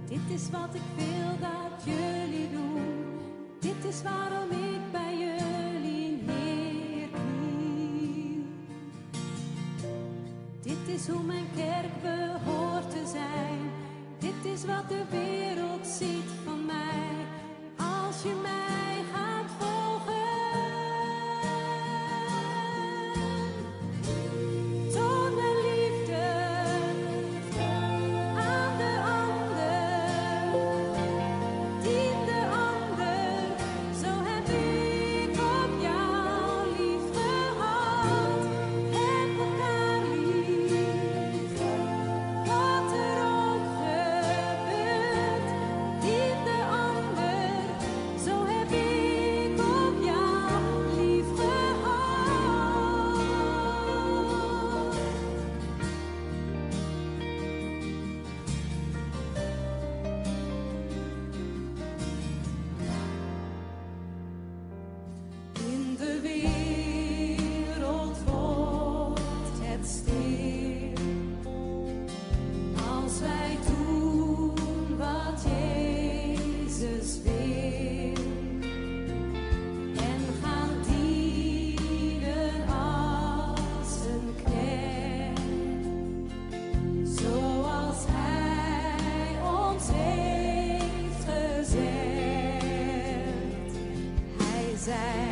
Dit is wat ik wil dat jullie doen. Dit is waarom ik bij jullie neerkniel. Dit is hoe mijn kerk behoort te zijn. Dit is wat de wereld ziet van mij. Als je mij gaat volgen. Toon mijn liefde aan de ander. Dien de ander. Zo heb ik op jou lief gehad. Heb elkaar lief. Wat er ook gebeurt. Dien de ander. Zo heb ik op jou lief gehad. In de wereld wordt het stil. Als wij doen wat Jezus wil. En gaan dienen als een knecht. Zoals Hij ons heeft gezegd. Hij zei,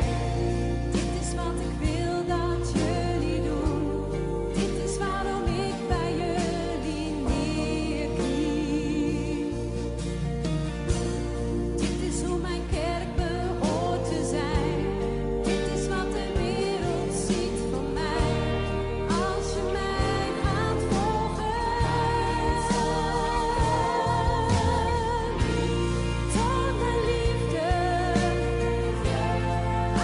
dit is wat ik wil dat jullie doen. Dit is waarom ik bij jullie neerkniel. Dit is hoe mijn kerk behoort te zijn. Dit is wat de wereld ziet van mij. Als je mij gaat volgen. Toon mijn liefde aan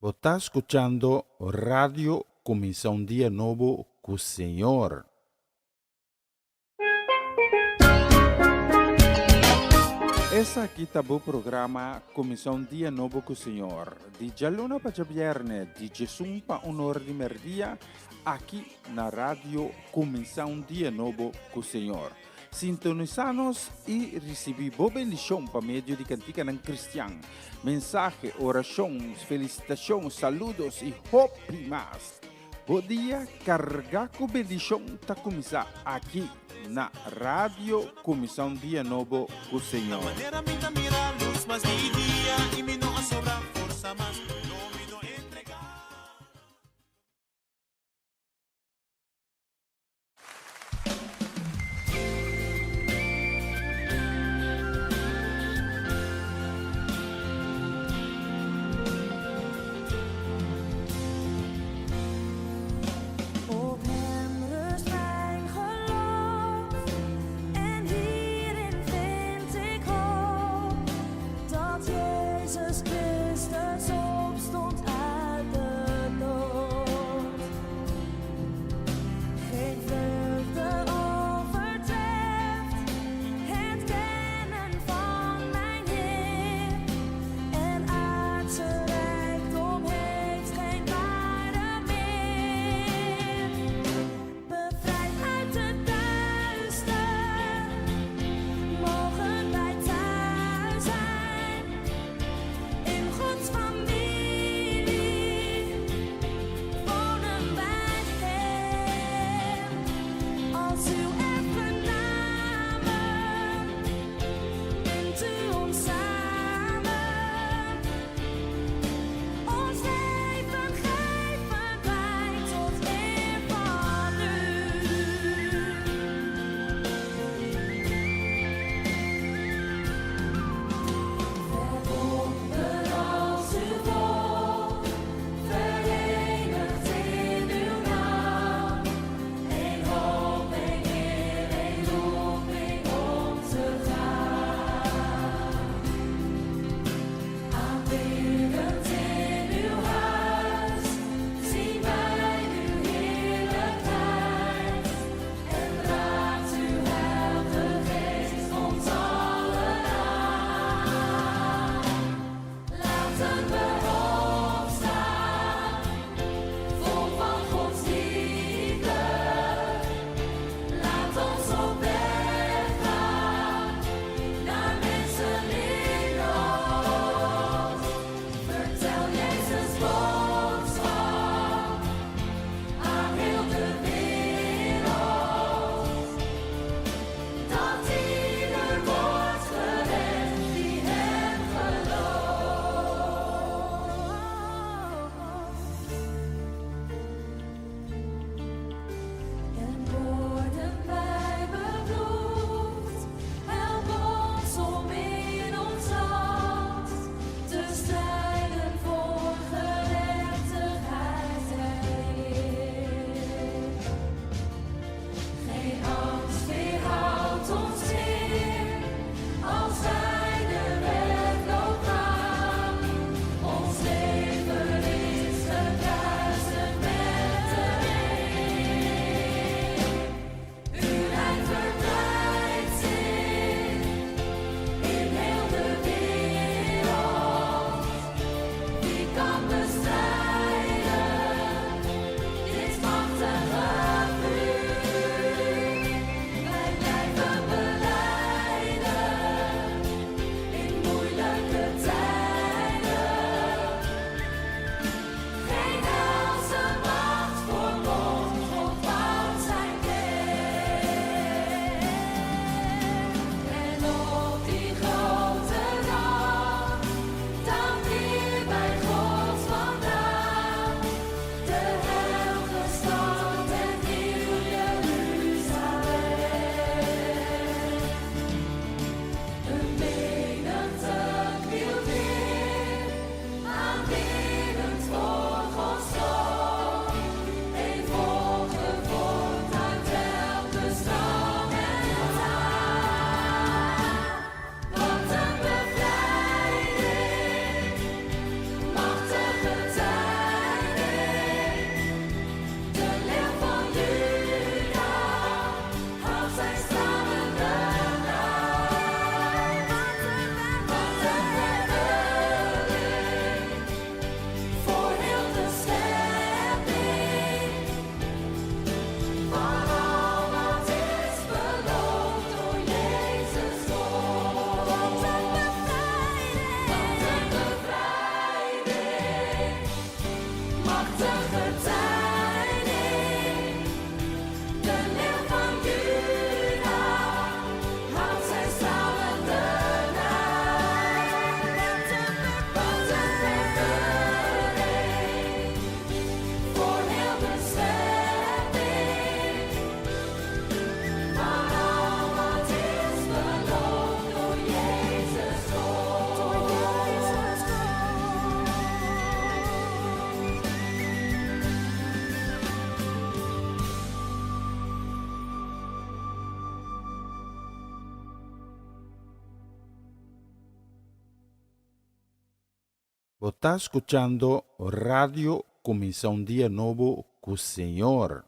Está escuchando Radio Comisión Día Novo com o Senhor. Essa aqui está o programa Comissão Dia Novo com o Senhor. De Jalona para Viernes, de Jesus para Honor de Merdia, aqui na Rádio Comissão Dia Novo com o Senhor. Sintonizanos e recebi boa bendição para meio de cantiga não cristã. Mensagem, orações, felicitações, saludos e hope mais. Bom dia, carregar com bendição está começar aqui na Rádio Comissão Dia Novo com o Senhor. Op hem rust mijn geloof en hierin vind ik hoop dat Jezus Christus op Está escuchando Radio Comisión Día Nuevo con Señor.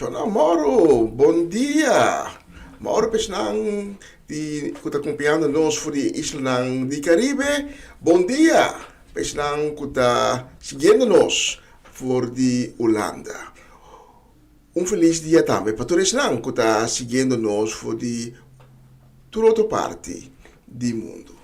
Sona Mauro, bom dia. Mauro pesnang di kuta kumpiando nos voor die islang di Caribe. Bom dia. Pesnang kuta siguiendo nos voor die Holanda. Un feliz dia também para todos nang kuta siguiendo nos voor die tutte parti di mondo.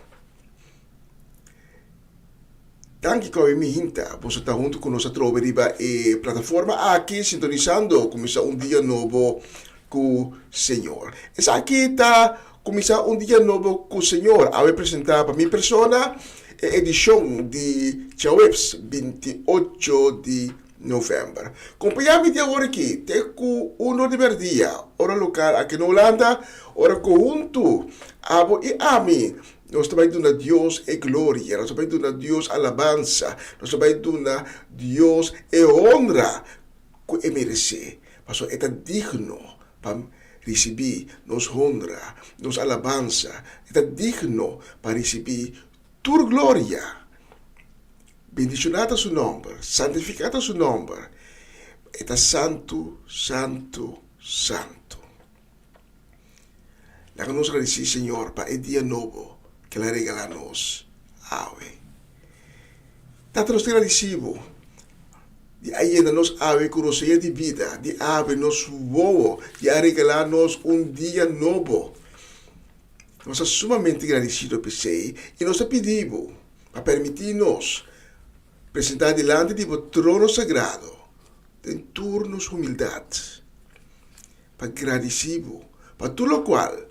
Tanki ko mi hinta, você está junto com nossa troveriba e plataforma aqui sintonizando, começa dia novo com o Senhor. Essa aqui está começar dia novo com o Senhor. Eu vou apresentar para minha persona a edição de Chawebs, 28 de novembro. Acompanhame de agora aqui, tem com uno de merdia, hora local aqui na Holanda, hora conjunto, abo e ami. Nós também damos a Deus a glória, nós também damos a Deus a alabança, nós também damos a Deus a honra que é merece. Mas é digno para receber nos honra, nos alabança, é digno para receber tua glória. Bendicionado seu nome, santificado seu nome, é santo, santo, santo. Lá que nós agradecemos, Senhor, para o dia novo que Ele regala a nós. Ave. Tanto nós agradecemos de ainda nos ave com nossa de vida, de ave nos voo, de regalar nos dia novo. Nós somos sumamente agradecidos por você e nós pedimos para permitir-nos apresentar diante de o trono sagrado, em turnos humildade, para agradecemos, para tudo o qual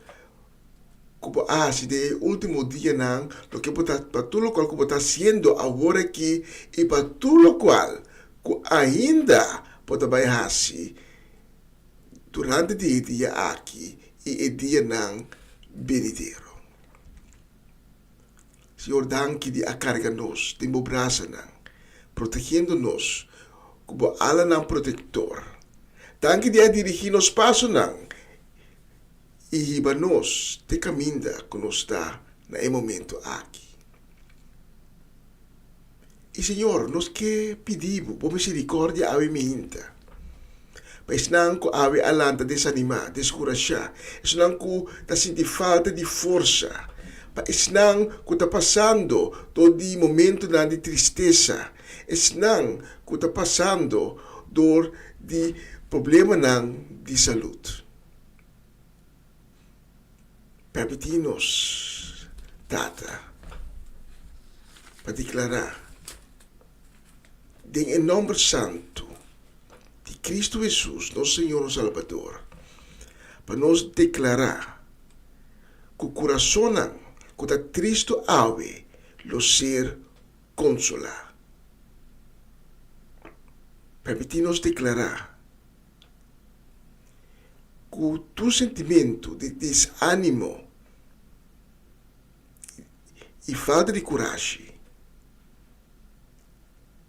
como de último dia não, lo que para tudo o qual como está sendo agora aqui e para tudo o qual ainda pode vai durante o dia aqui e o dia não venidero. Senhor, danke de acarga-nos, de meu braço não, protegendo-nos como ala não protetor. Danke de dirigir nos passos não, e riba-nos de caminho que nos dá no momento aqui. E Senhor, nós que pedimos por misericórdia a minha. Mas não que ave alanta desanimar, descorajar. Mas não que está sentindo falta de força. Mas não que está passando todo momento de tristeza. Mas não que está passando dor de problema de saúde. Permite-nos, Tata, para declarar em nome santo de Cristo Jesus, nosso Senhor e Salvador, para nos declarar que o coração que está triste ave, lo ser consolar. Permite-nos declarar que o teu sentimento de desânimo e falta de coragem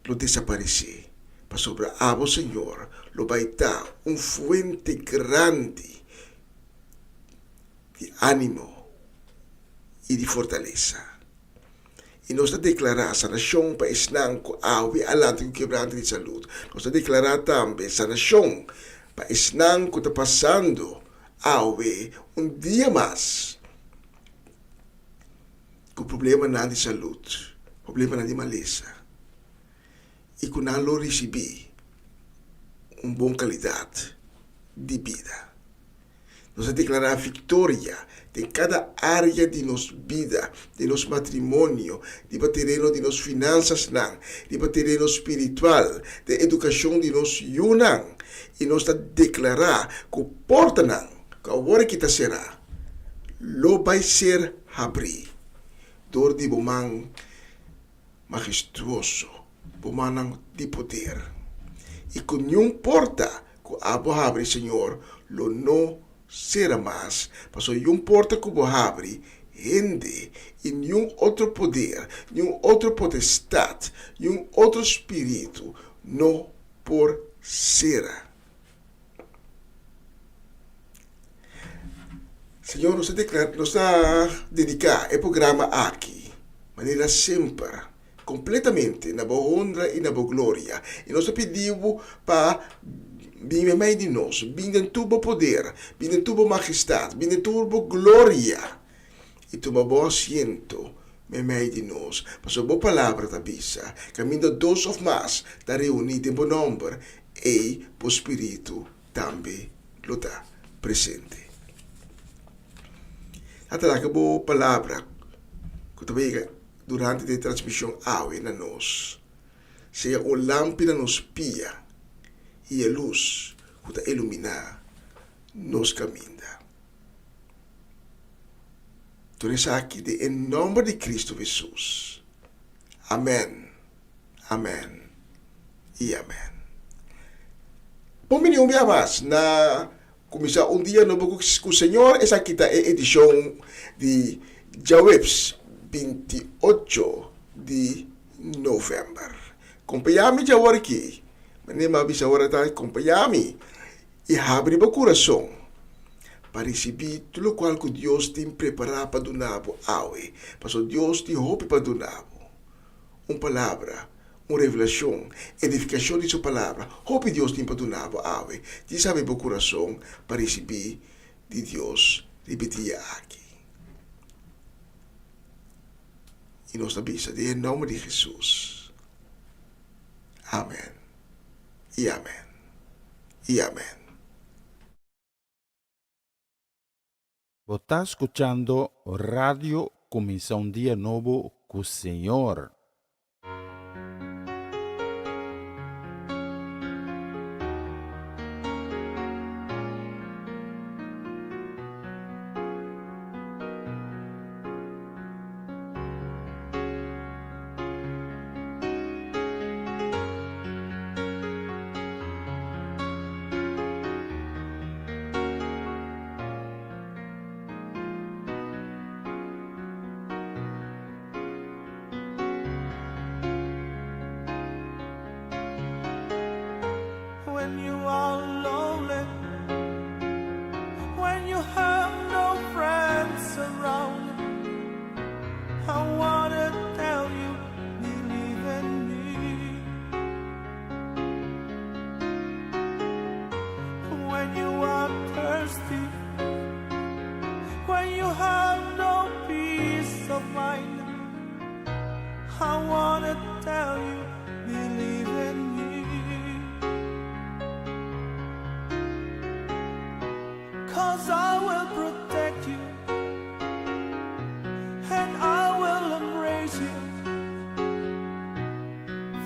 lo desaparecer. Para sobre a Senhor, lo vai dar fuente grande de ânimo e de fortaleza. E nós está declarar sanação para esnanco, ave, alante com quebranto de saúde. Nós está declarar também sanação para esnanco que está passando, ave, dia mais. Com problema não de saúde, problema não de maleza. E que não receber uma boa qualidade de vida. Nós vamos declarar a vitória de cada área de nossa vida, de nosso matrimônio, de terreno de nossas finanças, de terreno espiritual, de educação de nosso yunang. E nós vamos declarar que a porta, que agora que está será, lo vai ser abrir. Dor de bomang majestuoso, bomang de poder. E com nenhuma porta que abo abre, Senhor, lo não será mais. Mas nenhuma porta que abo abre, rende, e nenhum outro poder, nenhum outro potestade, nenhum outro espírito, não por será. Senhor, nós está dedicar o programa aqui, maneira sempre, completamente, na boa honra e na boa glória. E nós pedimos para vir mais de nós, vir em tua poder, vir em tua majestade, vir em tua glória. E toma bom assento, mais de nós. Mas a boa palavra da bisa, caminho dois ou mais, está reunido em bom número, e o Espírito também lo está presente. Até lá que boa palavra, que também durante a transmissão awe na nós. Seja o lâmpada nos pia e a luz que iluminar nos caminho. Tudo isso aqui em nome de Cristo Jesus. Amém. Amém. E amém. Por mim, mais na comissão dia novo com o Senhor, essa aqui é a edição de Jawebs 28 de novembro. Acompanha-me já agora aqui. Mas nem mais agora tá acompanha-me e abre o coração para receber tudo o que Deus tem preparado para donar awe. Porque Deus tem roupa para donar. Uma palavra, uma revelação, edificação de sua palavra. Roupa Deus tem para donar awe. Diz abre o coração para receber de Deus. Repetir aqui. E nós sabemos, em nome de Jesus. Amém. E amém. E amém. Você está escuchando Radio Comisión Día Nuevo con Señor. When you are lonely, when you have no friends around, I wanna tell you, believe in me. When you are thirsty, when you have no peace of mind, I wanna tell you, believe in me. 'Cause I will protect you and I will embrace you,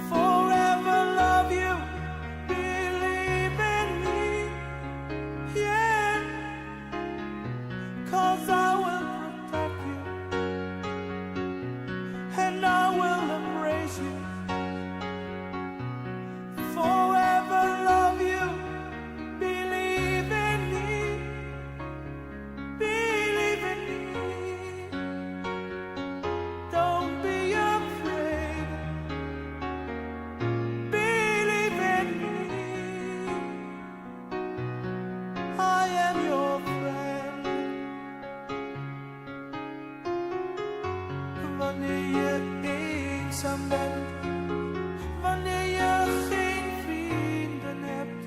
forever love you, believe in me, yeah. 'Cause I will protect you and I will embrace you, forever love you, believe in me. Believe in me. Don't be afraid. Believe in me. I am your friend. Wanneer je eenzaam bent, wanneer je geen vrienden hebt,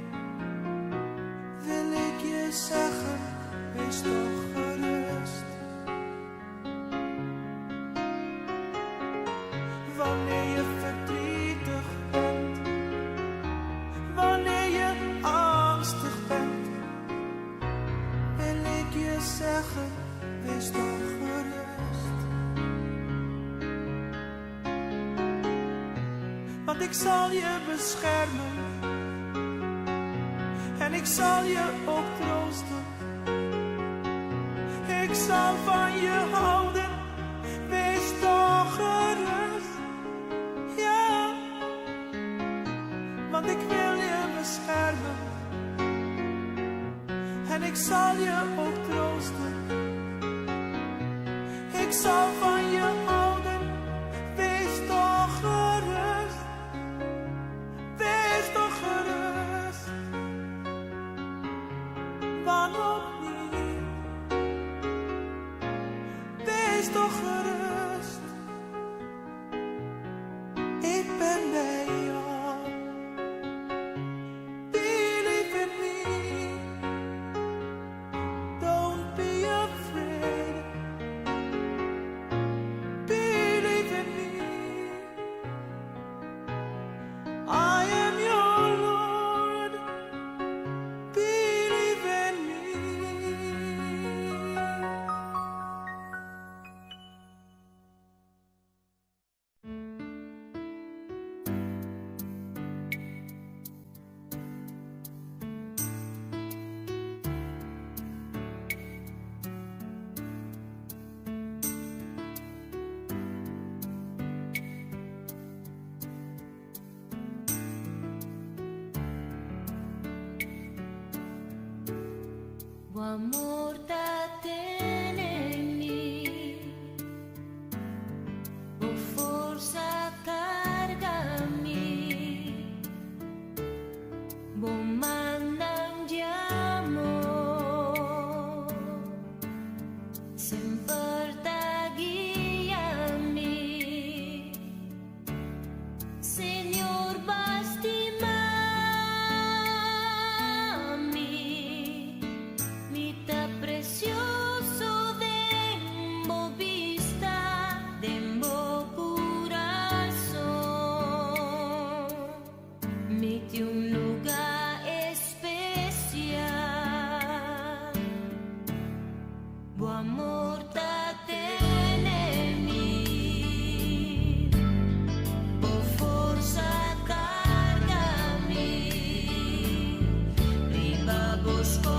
wil ik je zeggen, wees toch gerust. Wanneer je verdrietig bent, wanneer je angstig bent, wil ik je zeggen, wees toch gerust. Want ik zal je beschermen en ik zal je ook troosten. Ik zal van je houden, wees toch gerust, ja. Want ik wil je beschermen en ik zal je ook troosten. Ik zal van je houden, wees toch gerust, wees toch gerust. Waarom niet? Wees toch gerust. Ik ben bij jou. Believe in me. Don't be afraid. Believe in me. I am your Lord. Believe in me. amor taten en mí, tu fuerza carga a mí, vos mandan amor, siempre te guía a mí, Señor, bástima. Precioso dembo vista, dembo corazón, mete un lugar especial, bu amor taten en mí, bu fuerza carga a mí, riba busco.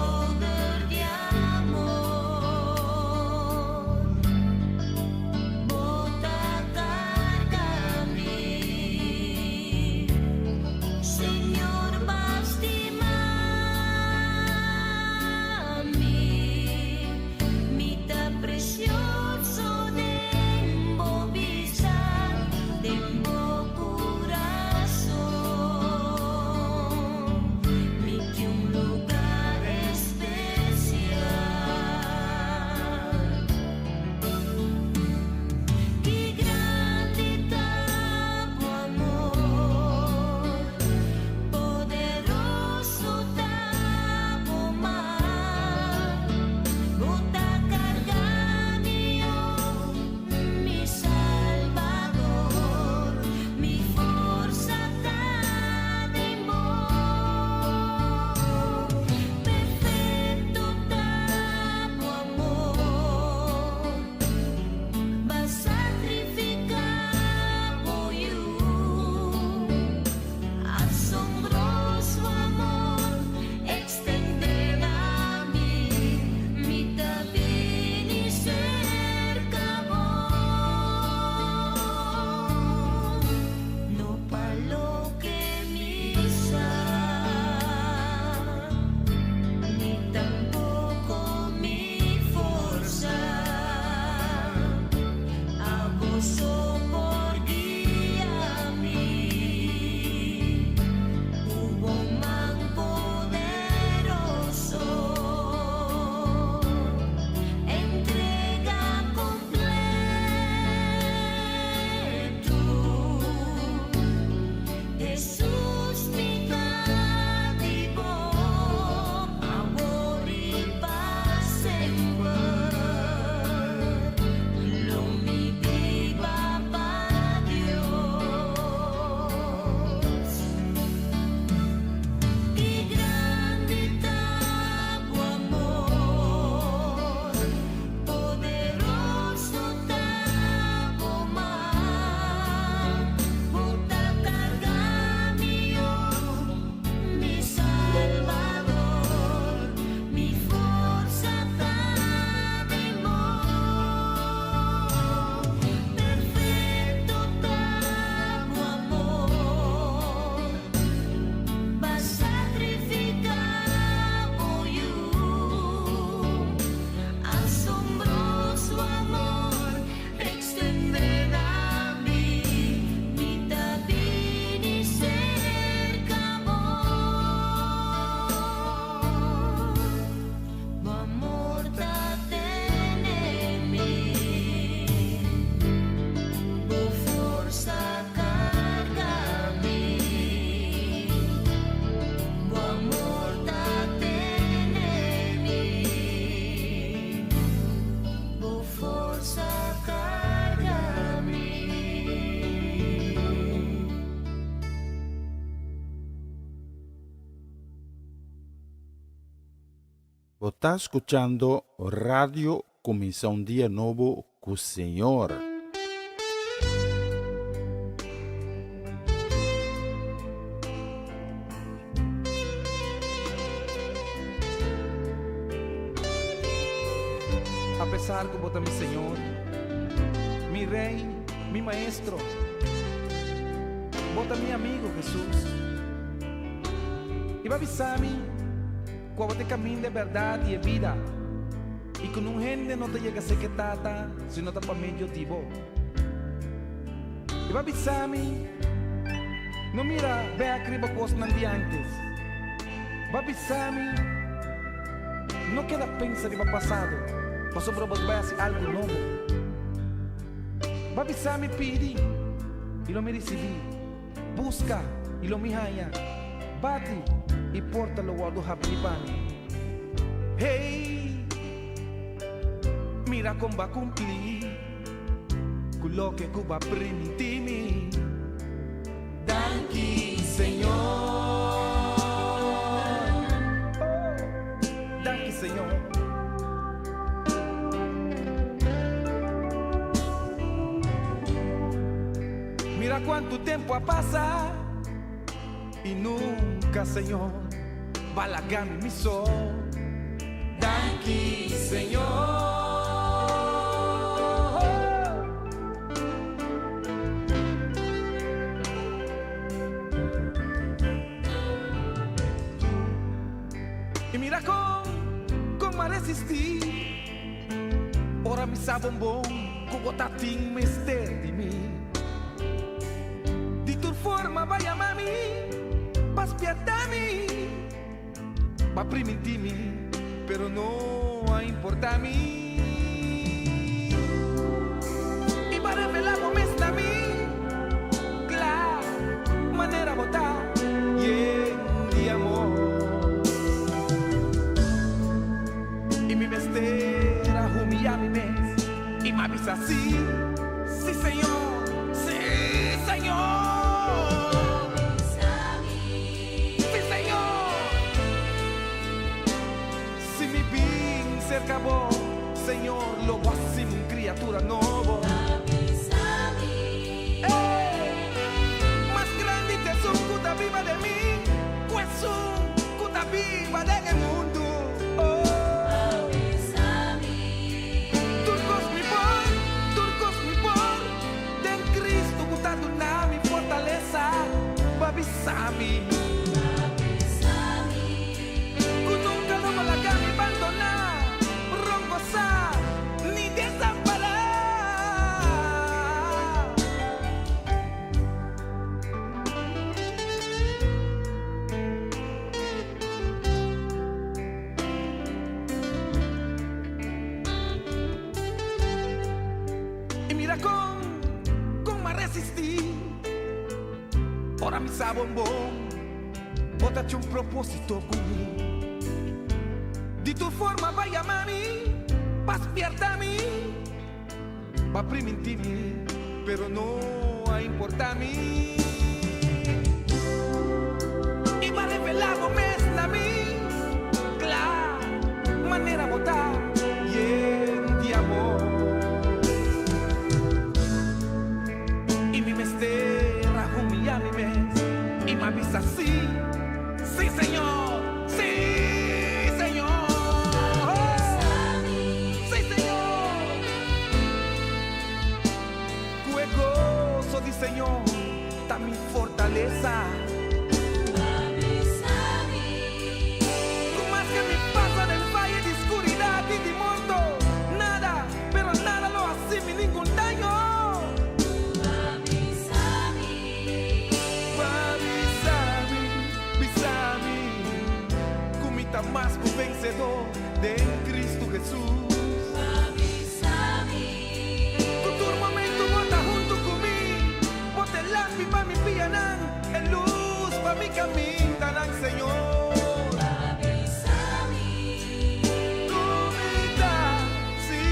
Está escuchando Radio Comienza un Día Nuevo con el Señor. A pesar que bota mi Señor, mi Rey, mi Maestro, bota mi amigo Jesús. Y va a avisar-me cuando te camino de verdad y de vida. Y con un gente no te llega a ser que tata, sino te para medio tibo. Y va a avisarme, no mira, ve a criba cosas antes. Va a avisarme, no queda pensar de pasado, mas sobre volver a hacer algo nuevo. Va a avisarme, pidi, y lo me recibí. Busca, y lo me haya. Bate, y porta lo guardo hablibani. Hey, mira cómo va a cumplir con lo que Cuba permitimi. Danke, Señor. Danke, Señor. Mira cuánto tiempo ha pasado y nunca, Señor, va a lagarme mi sol. Danke, Señor. Y mira cómo resistí. Ora mi sabombón, como tatín mister de mí. Di tu forma vaya mami, vas piatami, va primitimi, pero no importa a mí. Y va revelar cómo está a mí, claro, manera botar y de amor. Y mi bestera humilla mi mes y me avisa así, sí señor, sí señor. Acabó, Señor, lo voy a hacer una criatura nueva. Más grande te es un cuta viva de mí, pues un cuta viva de el mundo. Turcos mi por, de Cristo cutando una mi fortaleza, babisami. Nunca no me la gana abandonar. Ni desamparar. Y mira cómo me resistí. Ahora mi sabombón, otra hecho un propósito conmigo. Di tu forma vaya mami, vas pierda a mí, va primitimi, pero no importa a mí. Y va revelar cómo es a mí, claro, manera botar y de amor. Y mi mestera humilla mi mes y me avisa así, sí señor. Señor, está mi fortaleza. Por más que me pasa del valle de oscuridad y de muerto, nada, pero nada lo hace mi ningún daño. Bisami, comita más que vencedor de Cristo Jesús. Pa' mi pianán, en luz pa' mi camino, tanán, Señor. Comita, sí,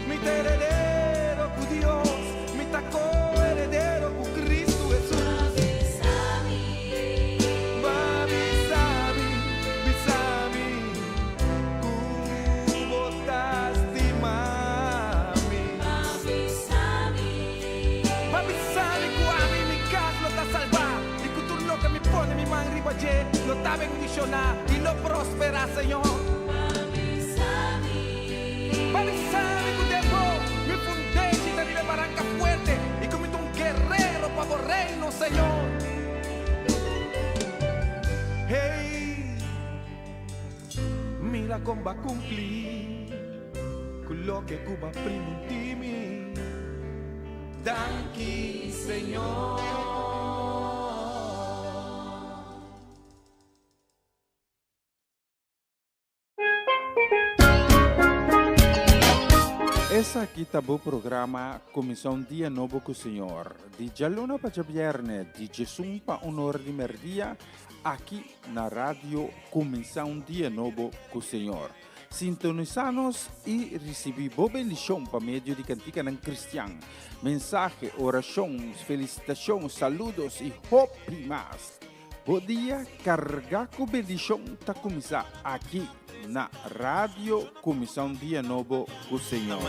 mi heredero con Dios, mi taco heredero con Cristo Jesús. Bisami, cubotas de mami. Mi man ribaye, lo está bendicionar y lo prospera, Señor. Babisami, cutepo, mi fundé y te vive barranca fuerte y comito un guerrero para por reino, Señor. Hey, con va cumplir quello che Cuba premuntimi. Danki, Señor. Essa aqui tá o programa Comissão Dia Novo com o Senhor. De Jalona para Jabierne, de Jesus para Honor de Merdia, aqui na rádio Comissão Dia Novo com o Senhor. Sintonizanos e recebi boa bendição para meio de cantiga não cristã. Mensagem, orações, felicitações, saludos e hope mais. Bom dia, carregar com bendição tá começar aqui na rádio Comissão Dia Novo com o Senhor.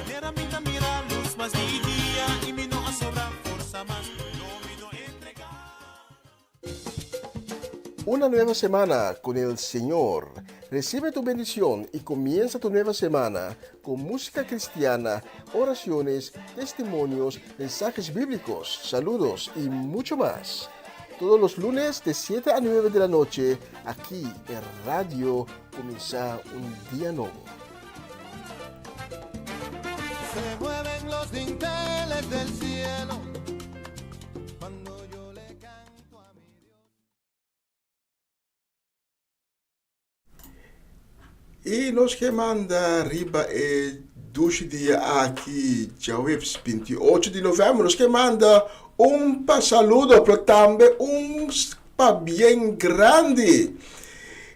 Una nueva semana con el Señor. Recibe tu bendición y comienza tu nueva semana con música cristiana, oraciones, testimonios, mensajes bíblicos, saludos y mucho más. Todos los lunes de 7 a 9 de la noche, aquí en Radio Comienza un Día Nuevo. Se mueven los dinteles del cielo cuando yo le canto a mi Dios. Y nos que manda arriba el 12 día aquí, jueves 28 de novembro, nos que manda un saludo, pero también un pa bien grande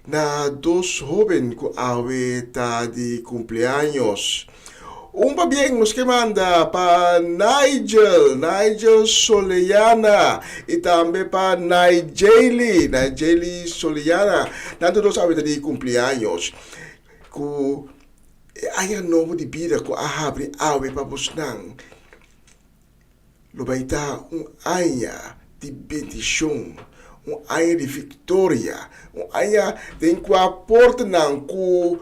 na dos jóvenes que ahorita de cumpleaños. Un pa bien nos que manda pa Nigel Soleana y también pa Nigeli Soleana, tanto dos ahorita de cumpleaños. Que haya novo de vida que abre para buscar. Lo vai dar año de bendición, año de victoria, año de que aporta que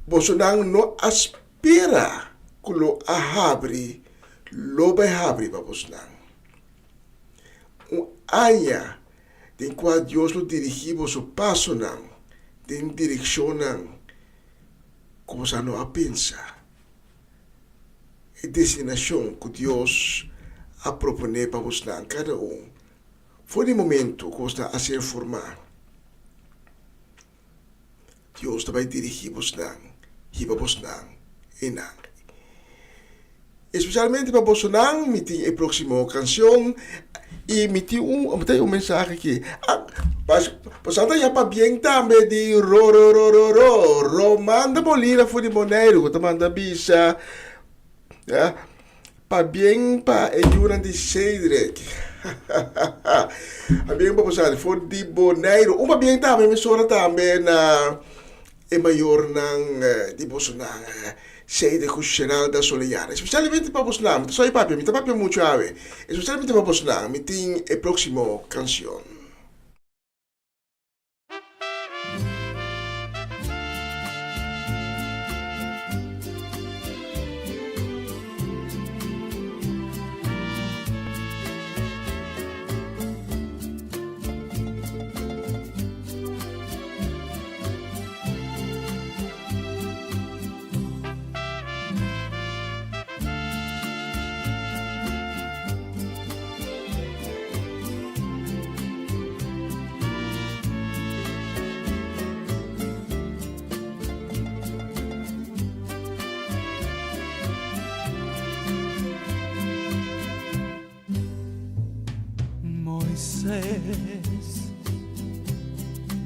Bolsonaro no aspira que lo abre para Bolsonaro. Año de que Dios lo dirige su paso, de dirección como se no pensa. E destinação que Deus a propõe para você cada um. Foi o momento que você a ser formado. Deus vai dirigir você e para você e não. Especialmente para você me tem a próxima canção e me tem um mensagem aqui. Pasando já para bem também de Romanda Bolira foi de Moneiro, que manda bisa. Pa bien pa ayunan de Cedric. A bien pa posar for di Bonaire. Uma bien também emissora também na e maior nang di Bolsonaro. Cedric Cuchenal da Soleana. Especialmente para Bolsonaro. Só papi, me papi muito ave. Especialmente para Bolsonaro, me tem a próxima canção.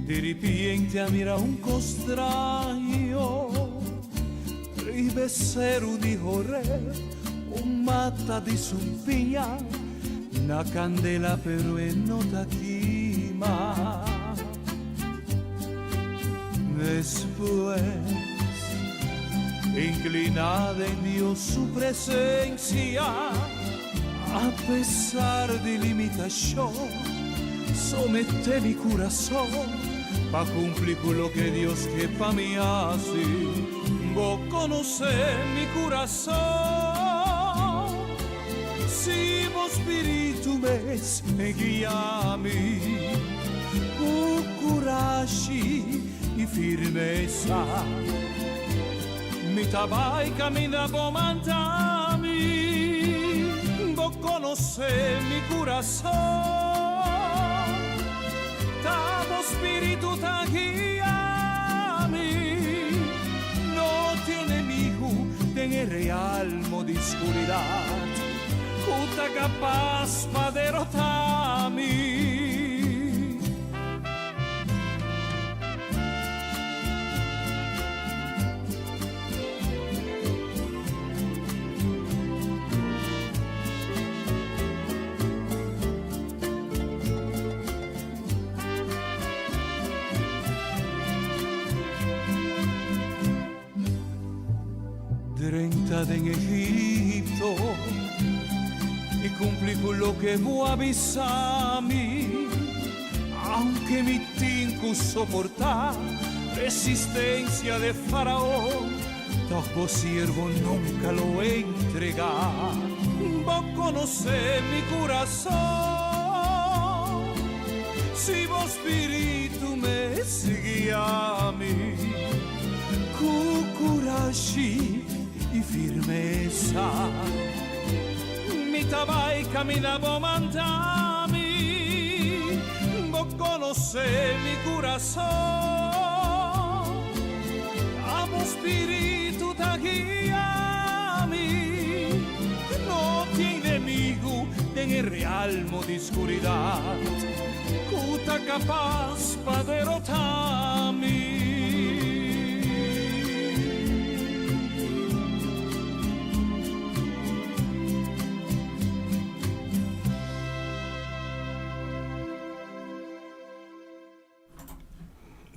De repente a mira un costraio, rivesero di Joré, un mata di suppiña, una candela pero en nota quima. Después, inclinada en Dios su presencia, a pesar de limitación, somete mi corazón pa cumplir con lo que Dios que pa mí hace. Vos conocés mi corazón, si vos espíritu me guía a mí, con coraje y firmeza. Mi tabai camina bomantami, vos conoce mi corazón. Tavo espíritu ta guiami, no tiene enemigo en el realmo de oscuridad, justa capaz pa derrotarmi. En Egipto y cumplí con lo que vos avisami, aunque mi tinco soportar resistencia de faraón, todo siervo nunca lo entregar. Vos conocés mi corazón, si vos espíritu me guía a mí, cucurashi y firmeza. Mi tabai camina bomantami, vos conoce mi corazón. Amo espíritu ta guiami, no tiene enemigo en el realmo de oscuridad, cuta capaz pa derrotarmi.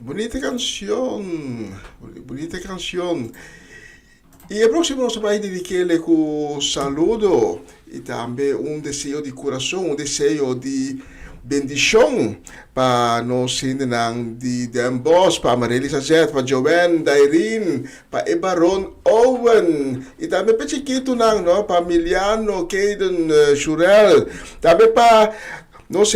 Bonita canción. Y el próximo nos va a dedicarle un saludo y también un deseo de corazón, un deseo de bendición para nos de Den Bosch, para Marily Sazet, para Joanne, Dairin, para Ebaron Owen, y también para Chiquito, no? Para Miliano, Caden, Shurel, también para nos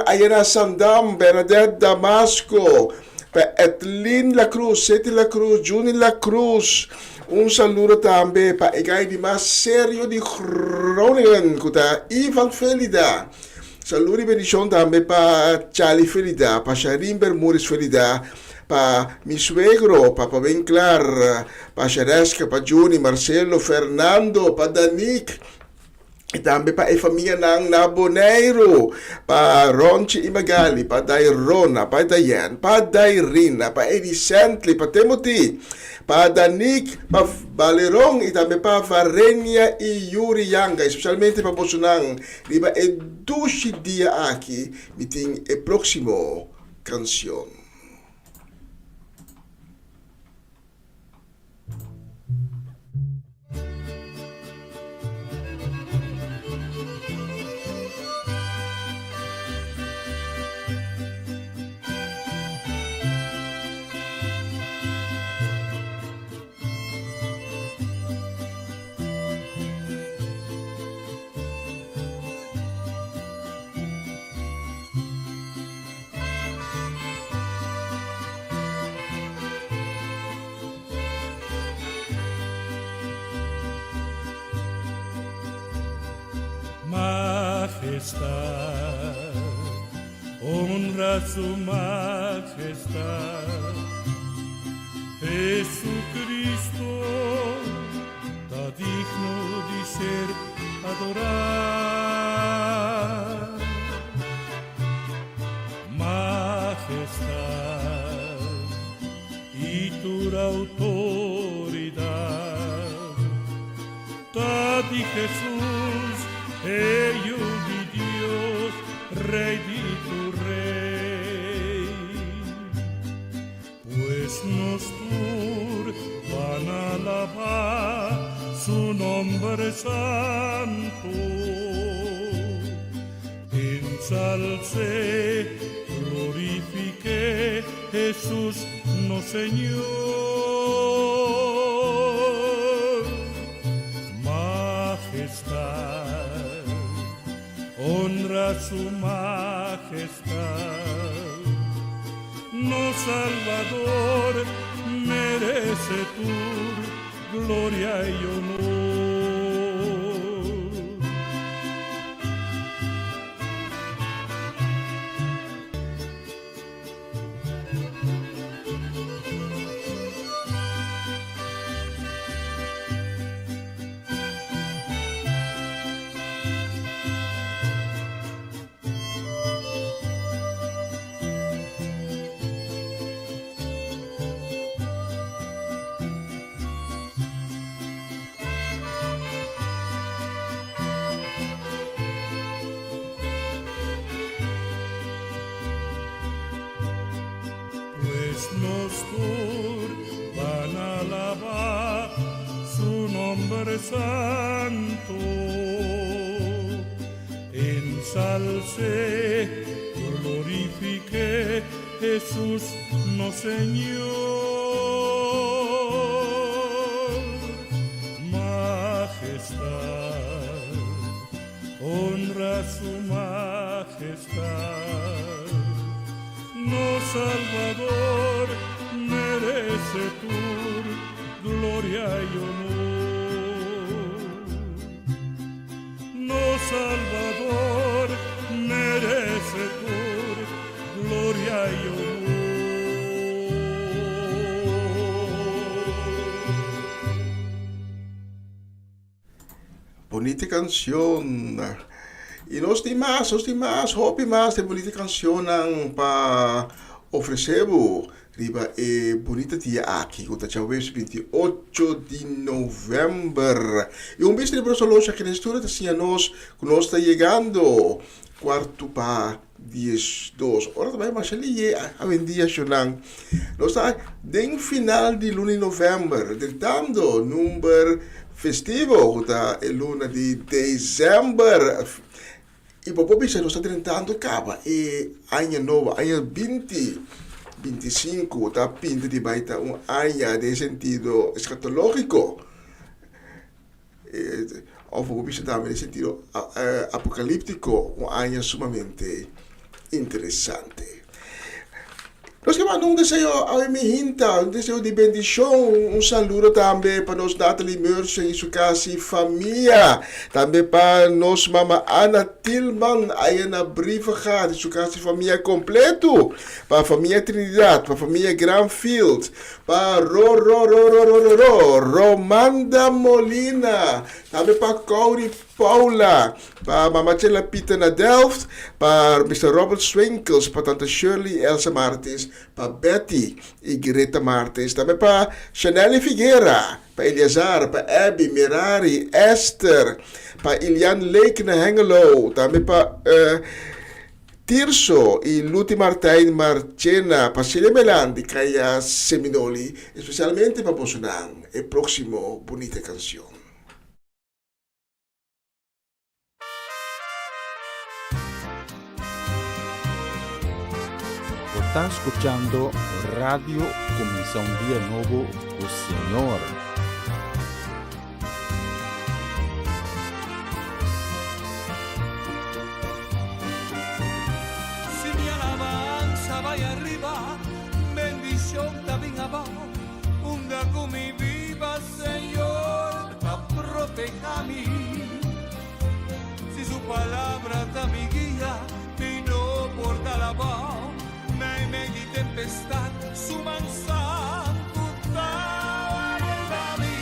Ayana Sandam, Bernadette Damasco, para Etlin La Cruz, Seti La Cruz, Juni La Cruz. Un saludo también para el guy más serio de Groningen, Ivan Felida. Saludo y bendición también para Charlie Felida, para Sharim Bermúdez Felida, para mi suegro, para Ben Clar, para Shareska, para Juni, Marcelo, Fernando, para Danik. E também para a família na Boneiro, para Ronchi e Magali, para Dairona, para Dayan, para Dairina, para Edicentli, para Timothy, para Danik, para Valerong e também para Varenia e Yuri Yanga, especialmente para Bosunang. Riba é 12 dias aqui, meeting a próximo canção. Majestad, honra su majestad. Jesucristo está digno de ser adorado. Majestad y tu autoridad está de Jesús, Ello de Dios, Rey de tu Rey, pues nos van a alabar su nombre santo. Ensalce, glorifique Jesús, no Señor. Majestad, honra su majestad, no Salvador, merece tu gloria y honor. Nos van a alabar su nombre santo, ensalce, glorifique Jesús, no Señor. Majestad, honra su majestad, no Salvador, merece tu gloria y honor. No Salvador, merece tu gloria y honor. Bonita canción. E nós demais, hobby mais de bonita canção para oferecemos riba bonita dia aqui, que está 28 de novembro. E beijo de Brasolocha que nesta hora assim nós está chegando quarto para 12 horas também, mas ali a vendia chonang. Nós está den final de luna de novembro, tentando número festivo, que está luna de dezembro. E por isso nós estamos tentando acaba ano novo, ano 2025, está pinta de baita ano de sentido escatológico. Ou por isso também de sentido apocalíptico, ano sumamente interessante. Nós queremos um desejo a minha hinta, um desejo de bendição, saludo também para nós Natalie Mercer e sua casa e família, também para nós mama Ana Tillman, aí na briefga de sua casa e família completo, para a família Trinidad, para a família Granfield, para Romanda Molina, também para Corey Paula, para Mama Chela Peter na Delft, para Mr. Robert Swinkels, para Tante Shirley Elsa Martins, para Betty e Greta Martins, também para Chanel Figueira, para Eliazar, para Abby, Mirari, Esther, para Ilian Lake na Hengelo, também para Tirso e Luti Martin Marchena, para Celia Melandi, Kaya Seminoli, especialmente para Bosunang, e próximo bonita canção. Está escuchando Radio Comisión Día Nuevo, o Señor. Si mi alabanza vaya arriba, bendición también abajo, hunda con mi viva, Señor, proteja a mí. Si su palabra está mi guía, y no porta alabanza. Y tempestad, su mansa, guarda mí.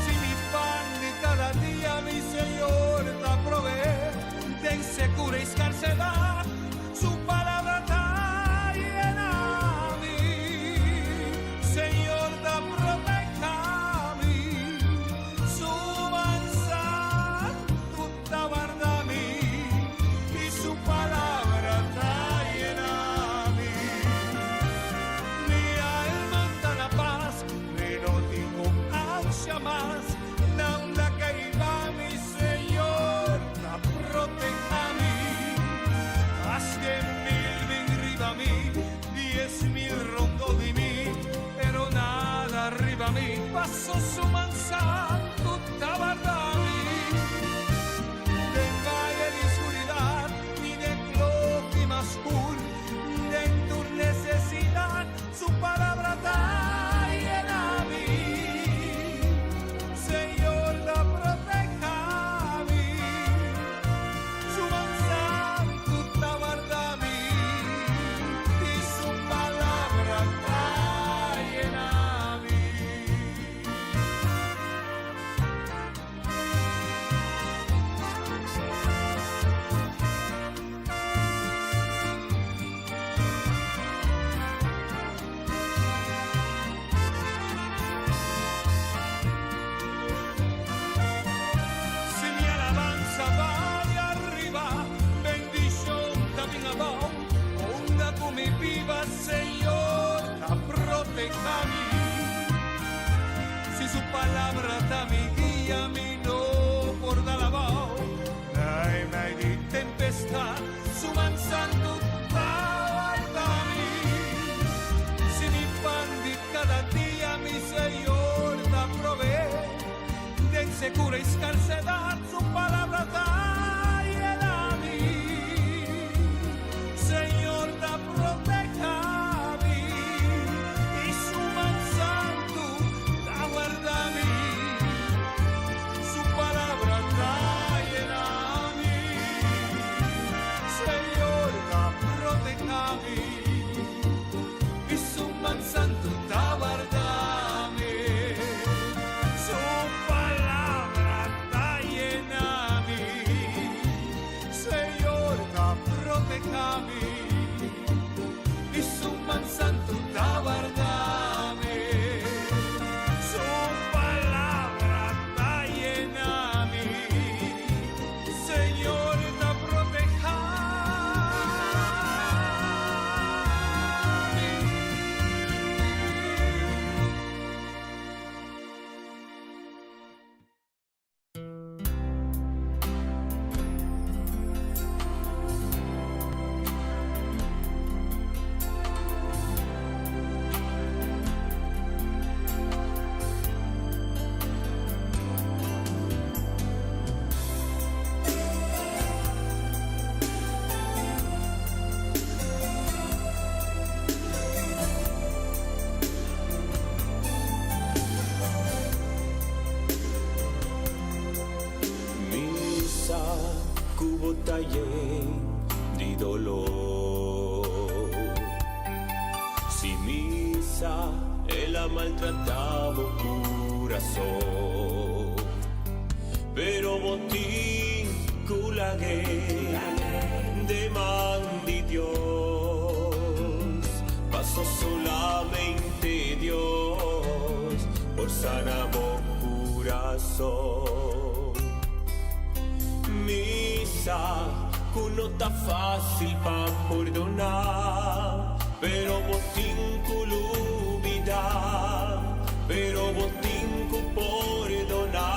Si mi pan de cada día, mi Señor, te provee, de insegura escarcedad, su palabra está llena a mí. Señor, te proteja a mí, su mansa, guarda mí, y su palabra está llena. Más, nada que iba mi Señor, la proteja a mí. Haz que 1000 venga a mí, 10.000 rondo de mí, pero nada arriba a mí. Pasó su manzano, tabarda a mí. De valle de oscuridad, ni de clima oscuro, de tu necesidad. cura y scarcedad, su palabra da llena a mí. Señor, da proteja a mí y su mansanto da guarda a mí. Su palabra da llena a mí. Señor, da proteja a mí y su mansanto da guarda a mí. Su palabra da llena a mí. Señor, da proteja a mí y su mansanto da guarda a mí. Su palabra da llena a mí. Señor, da proteja a mí. Misa cubo talle di dolor. Si misa él ha maltratado corazón, pero botín culagé de man di Dios, pasó solamente Dios por sanamo corazón. Misa, que no está fácil pa' perdonar, pero botín culubida, pero botín cu perdonar.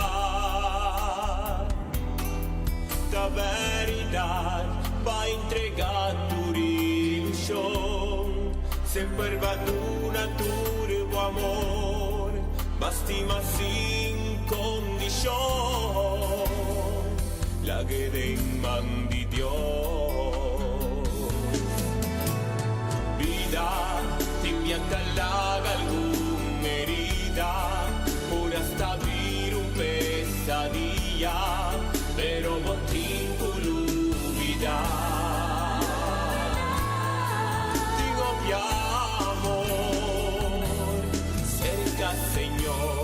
La veridad va a entregar tu ilusión, se pervaduna tu amor, bastima sin condición. La que de man di Dios. Vida, ti mi accalaga alguna herida, por hasta vivir un pesadilla, pero botín culubida. Digo mi amor, cerca Señor.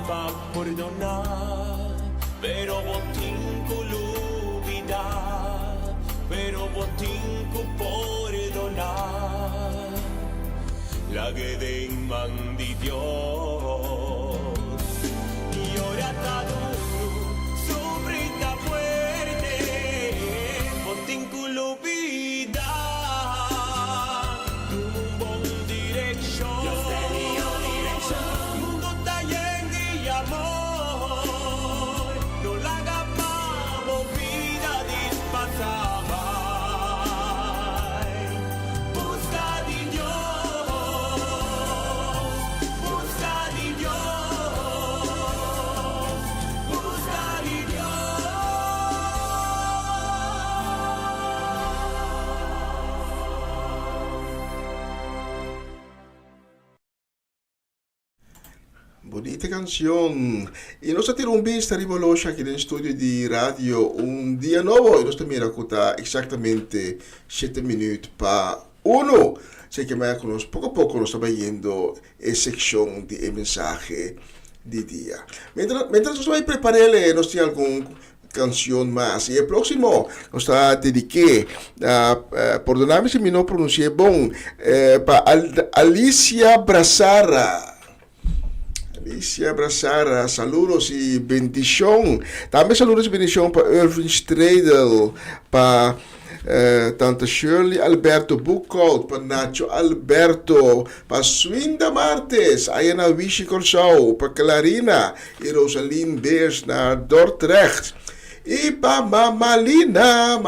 Pa' perdonar, pero botín culubida, pero botín cu perdonar. La que de man di Dios, y ora ta duro, sufrita fuerte, botín culubida, tu bon direction. Yo sé dio direction. Amor, no la hagamos vida dispasada. Bonita canción. E nós temos estaremos aqui no estúdio de rádio dia novo. E nós também escutar exatamente 7 minutos para 1. Sei que mais conosco, pouco a pouco nós estamos indo a secção de mensagem de dia. Mientras nós vamos preparar, nós temos alguma canção mais. E o próximo nós está dediqué, perdoname se não pronunciei bom, para Alicia Brassara. Alicia Brassara, saludos e bendição. Também saludos e bendição para Irving Stradel, para Tante Shirley Alberto Buchholz, para Nacho Alberto, para Swinda Martes, Ayana Vichy Corsau, para Clarina e Rosaline Beers naar Dordrecht. E para Mamalina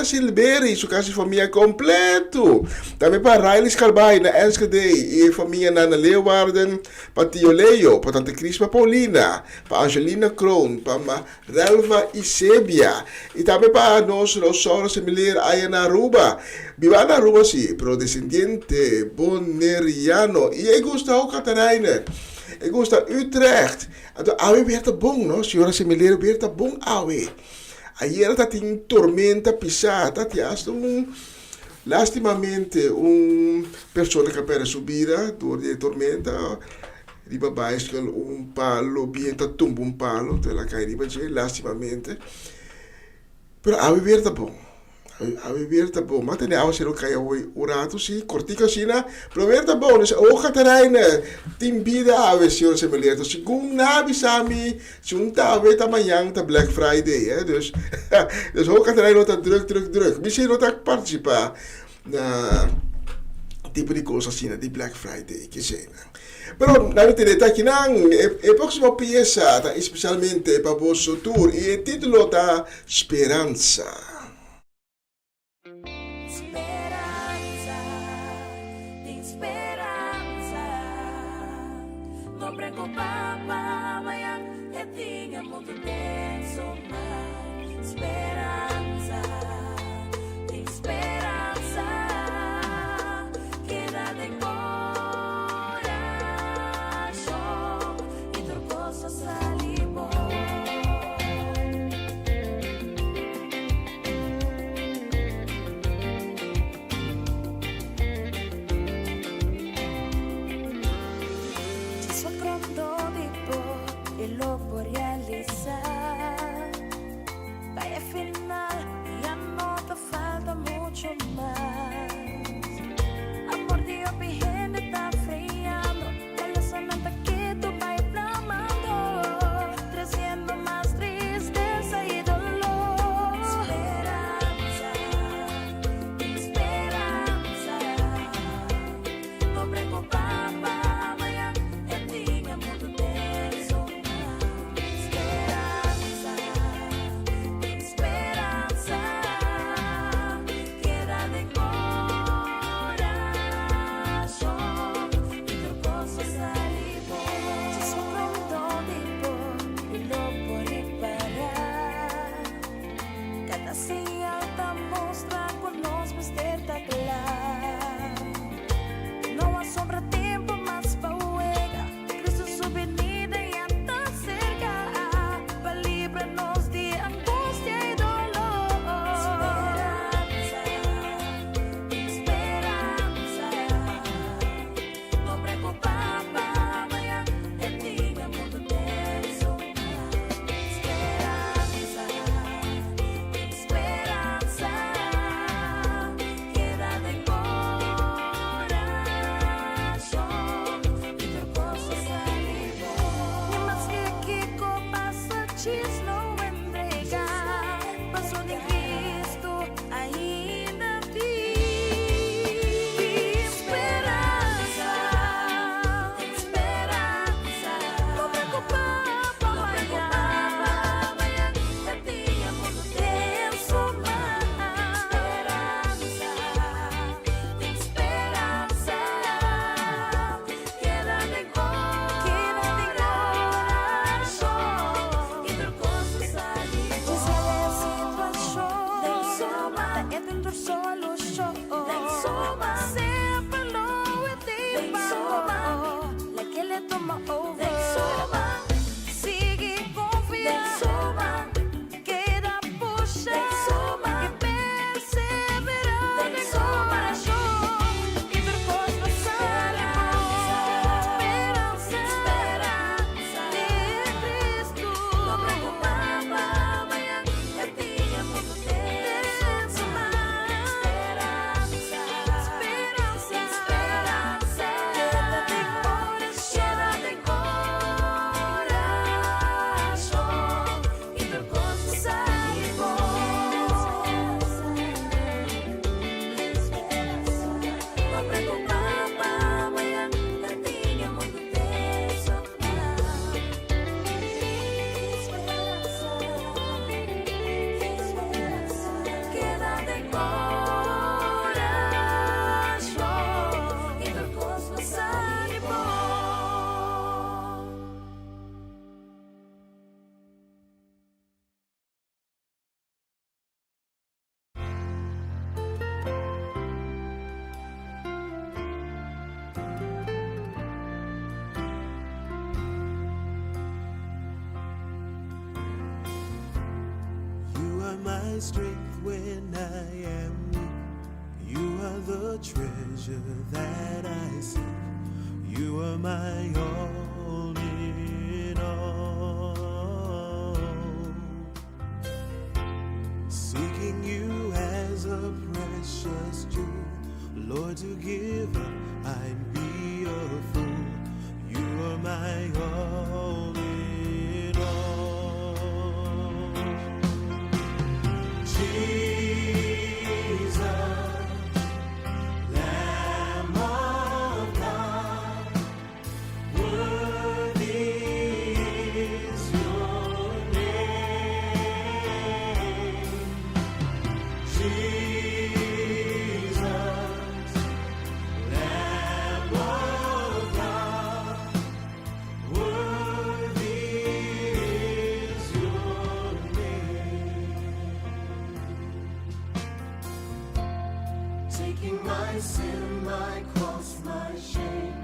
Silberi, sua casa de família completo. Também para Riley Scarbay, na Enschede, e família Nana Leeuwarden, para Tio Leo, para Tante Crispa Paulina, para Angelina Kroon, para Relva Isebia, e também para nós, Rosaura Semiler, Ayana Aruba. Viva na Aruba, sim, pro descendiente boneriano, e Gustavo Catarina. Eu gosto de Utrecht. Então, awe berta bom, não? Senhora Semileiro berta bom awe. Aí ela tem tormenta pisada, lastimamente, pessoa que perde subida, de tormenta, riba baixo, palo, vienta tumba palo, então ela cai riba, lastimamente. Pero awe berta bom. A viver tá bom, mas tem algo que não cai o rato, sim, cortica assim, pero ver tá bom, o Catarina tem vida a ver se você me lembra, se com nabi sami, se tá a ver tá amanhã tá Black Friday, dus o Catarina tá druk, misschien não tá participar na tipo de coisa assim, de Black Friday, que sei, Pero na verdade aqui não, a próxima peça tá especialmente para vosso tour e o título tá Esperança. Lo può realizzare, vai a final, strength when I am weak. You are the treasure that I seek. You are my all in all. Seeking you as a precious jewel, Lord, to give up, I'd be a fool. You are my all in all. Jesus, Lamb of God, worthy is your name. Jesus, Lamb of God, worthy is your name. Taking my sin, my cross, my shame,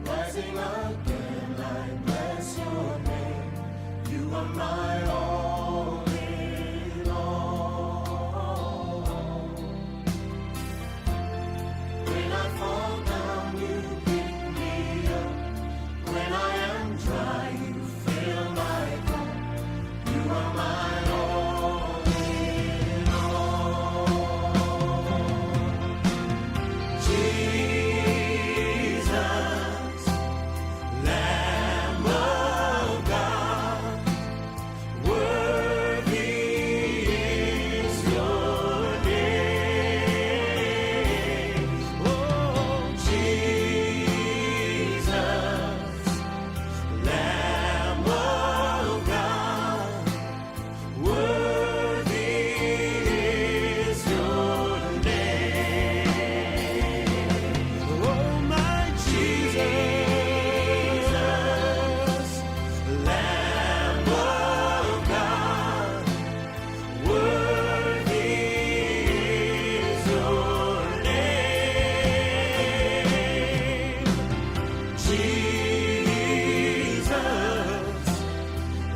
rising again, I bless your name. You are my all in all. When I fall down, you pick me up. When I am dry, you fill my cup. You are my all in all. Jesus, Lamb of God, worthy is your name. Oh, Jesus, Lamb of God, worthy is your name. Oh, my Jesus, Lamb of God, worthy is your name. Jesus,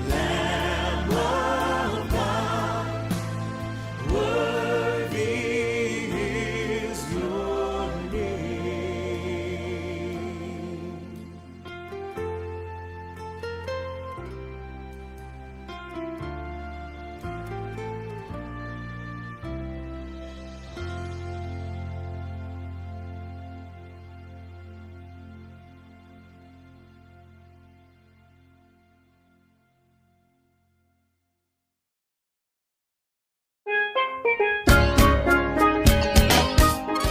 Lamb of God, worthy is your name.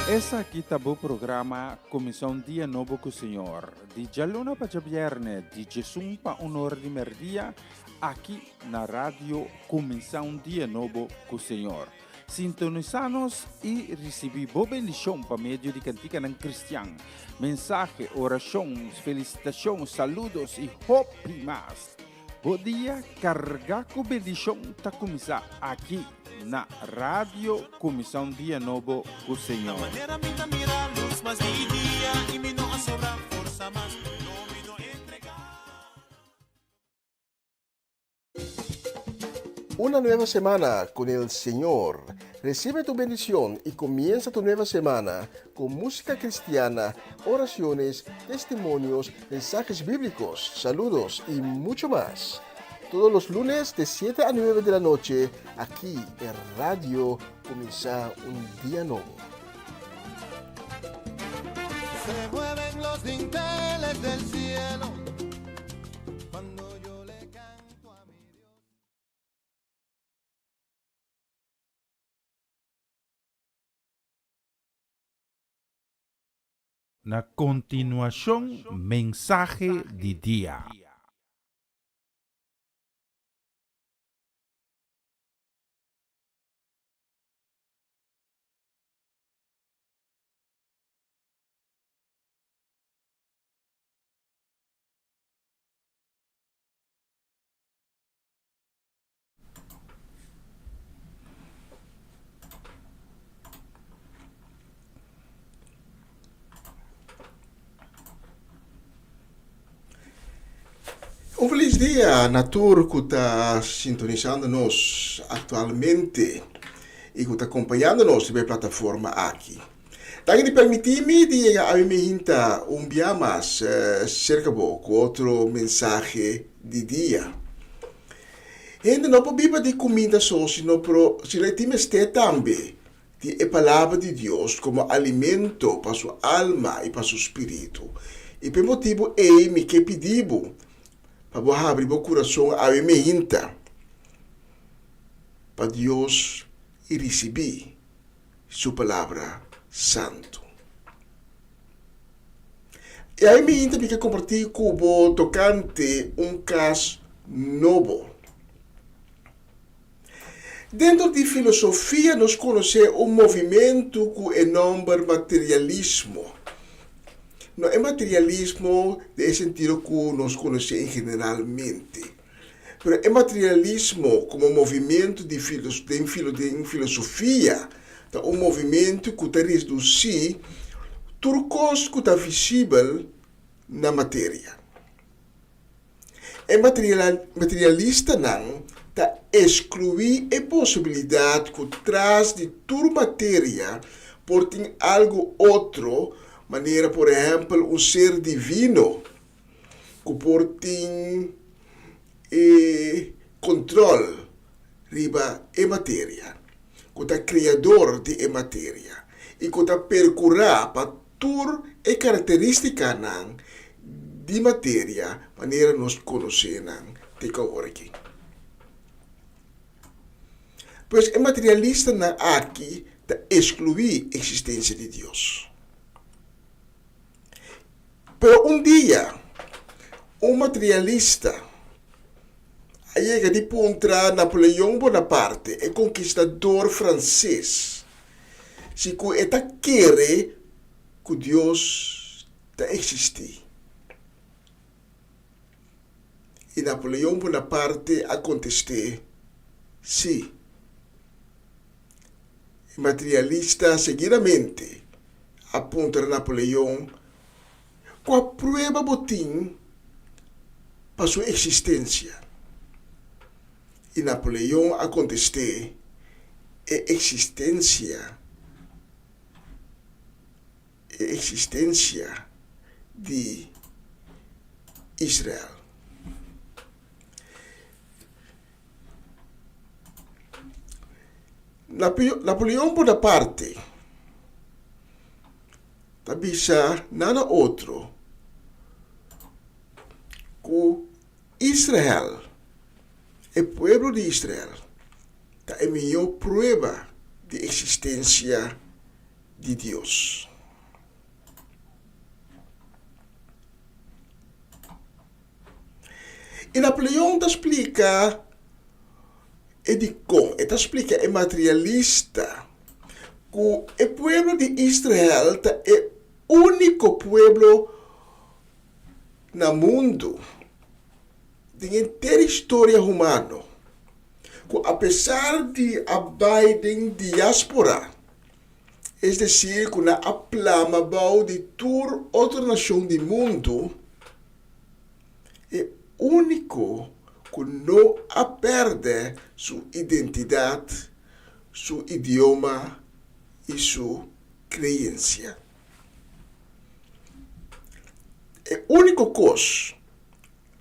Essa aqui tá o programa Comissão Dia Novo com o Senhor. De Jaluna para Jabierne, de Jesus para Honor de Merdia, aqui na rádio Comissão Dia Novo com o Senhor. Sintonizanos e recebi boa bendição para meio de cantiga ng Cristian. Mensagem, oração, felicitação, saludos e hope mais. Bom dia, carga com bendição tá começar aqui na rádio Comissão Dia Novo com o Senhor. Manera minha mira luz, mas de dia e me não sobra força, mas não me não entregar. Una nueva semana con el Señor. Recibe tu bendición y comienza tu nueva semana con música cristiana, oraciones, testimonios, mensajes bíblicos, saludos y mucho más. Todos los lunes de 7 a 9 de la noche, aquí en Radio Comienza un Día Nuevo. Se mueven los dinteles del cielo cuando yo le canto a mi Dios. Na continuación, mensaje de día. Um feliz dia na tour que está sintonizando-nos atualmente. e que está acompanhando-nos na plataforma aqui. Daí de permitir-me de a mim hinta dia mais cerca pouco outro mensagem de dia. Ainda não pode de comida só, sino se le times também de a palavra de Deus como alimento para sua alma e para seu espírito. E por motivo me que pediu para abrir o coração a mim hinta para Deus e receber sua palavra santo. E aí me interessa que compartilhar com o tocante caso novo. Dentro de filosofia, nós conhecemos movimento que é nome materialismo. Não é materialismo no sentido que nós conhecemos generalmente. Mas é materialismo como movimento de filosofia. Movimento que está reduzir tudo coisa que está visível na matéria. É materialista não está excluir a possibilidade que traz de toda matéria por ter algo outro, maneira, por exemplo, ser divino, que por ter controle riba a matéria. Que está criador de matéria e que está percorrer para todas as características de matéria, maneira nós conhecemos aqui. Pois o materialista aqui está excluir a existência de Deus. Pero dia, materialista chega de contra Napoleão Bonaparte, o conquistador francês. Se que está querer que Deus está existir. E Napoleão Bonaparte a contestar, sim. O materialista seguidamente aponta a Napoleão com a prova botim para sua existência. E Napoleão a contestar a existência de Israel. Napoleão Bonaparte tabisa nada outro que Israel, o povo de Israel, é a melhor prova de existência de Deus. E Napoleão explica é materialista que o povo de Israel é o único povo no mundo de inteira história humana que apesar de haver diáspora, é decir, que na aplama de toda outra nação do mundo, é único que não perde sua identidade, seu idioma e sua crença. É a única coisa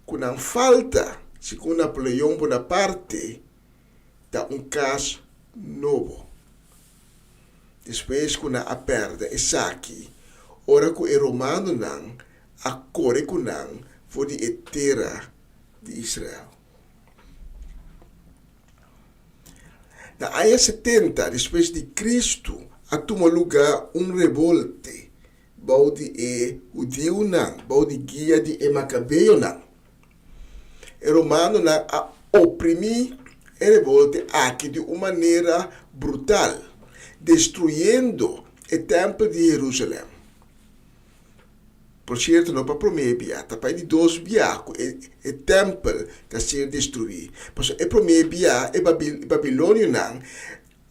que não falta, segundo Napoleão Bonaparte, dá caso novo. Depois que não perde essa aqui, ora que o romano não acorre que não for de terra de Israel. Na área 70, depois de Cristo, toma lugar revolte, de judeu não, de guia de Macabeu não. O romano não oprimir a revolte aqui de uma maneira brutal, destruindo o templo de Jerusalém. Por certo, não para primeiro dia, para de dois dias, o templo está sendo destruído. Mas o primeiro dia, o Babilônio não,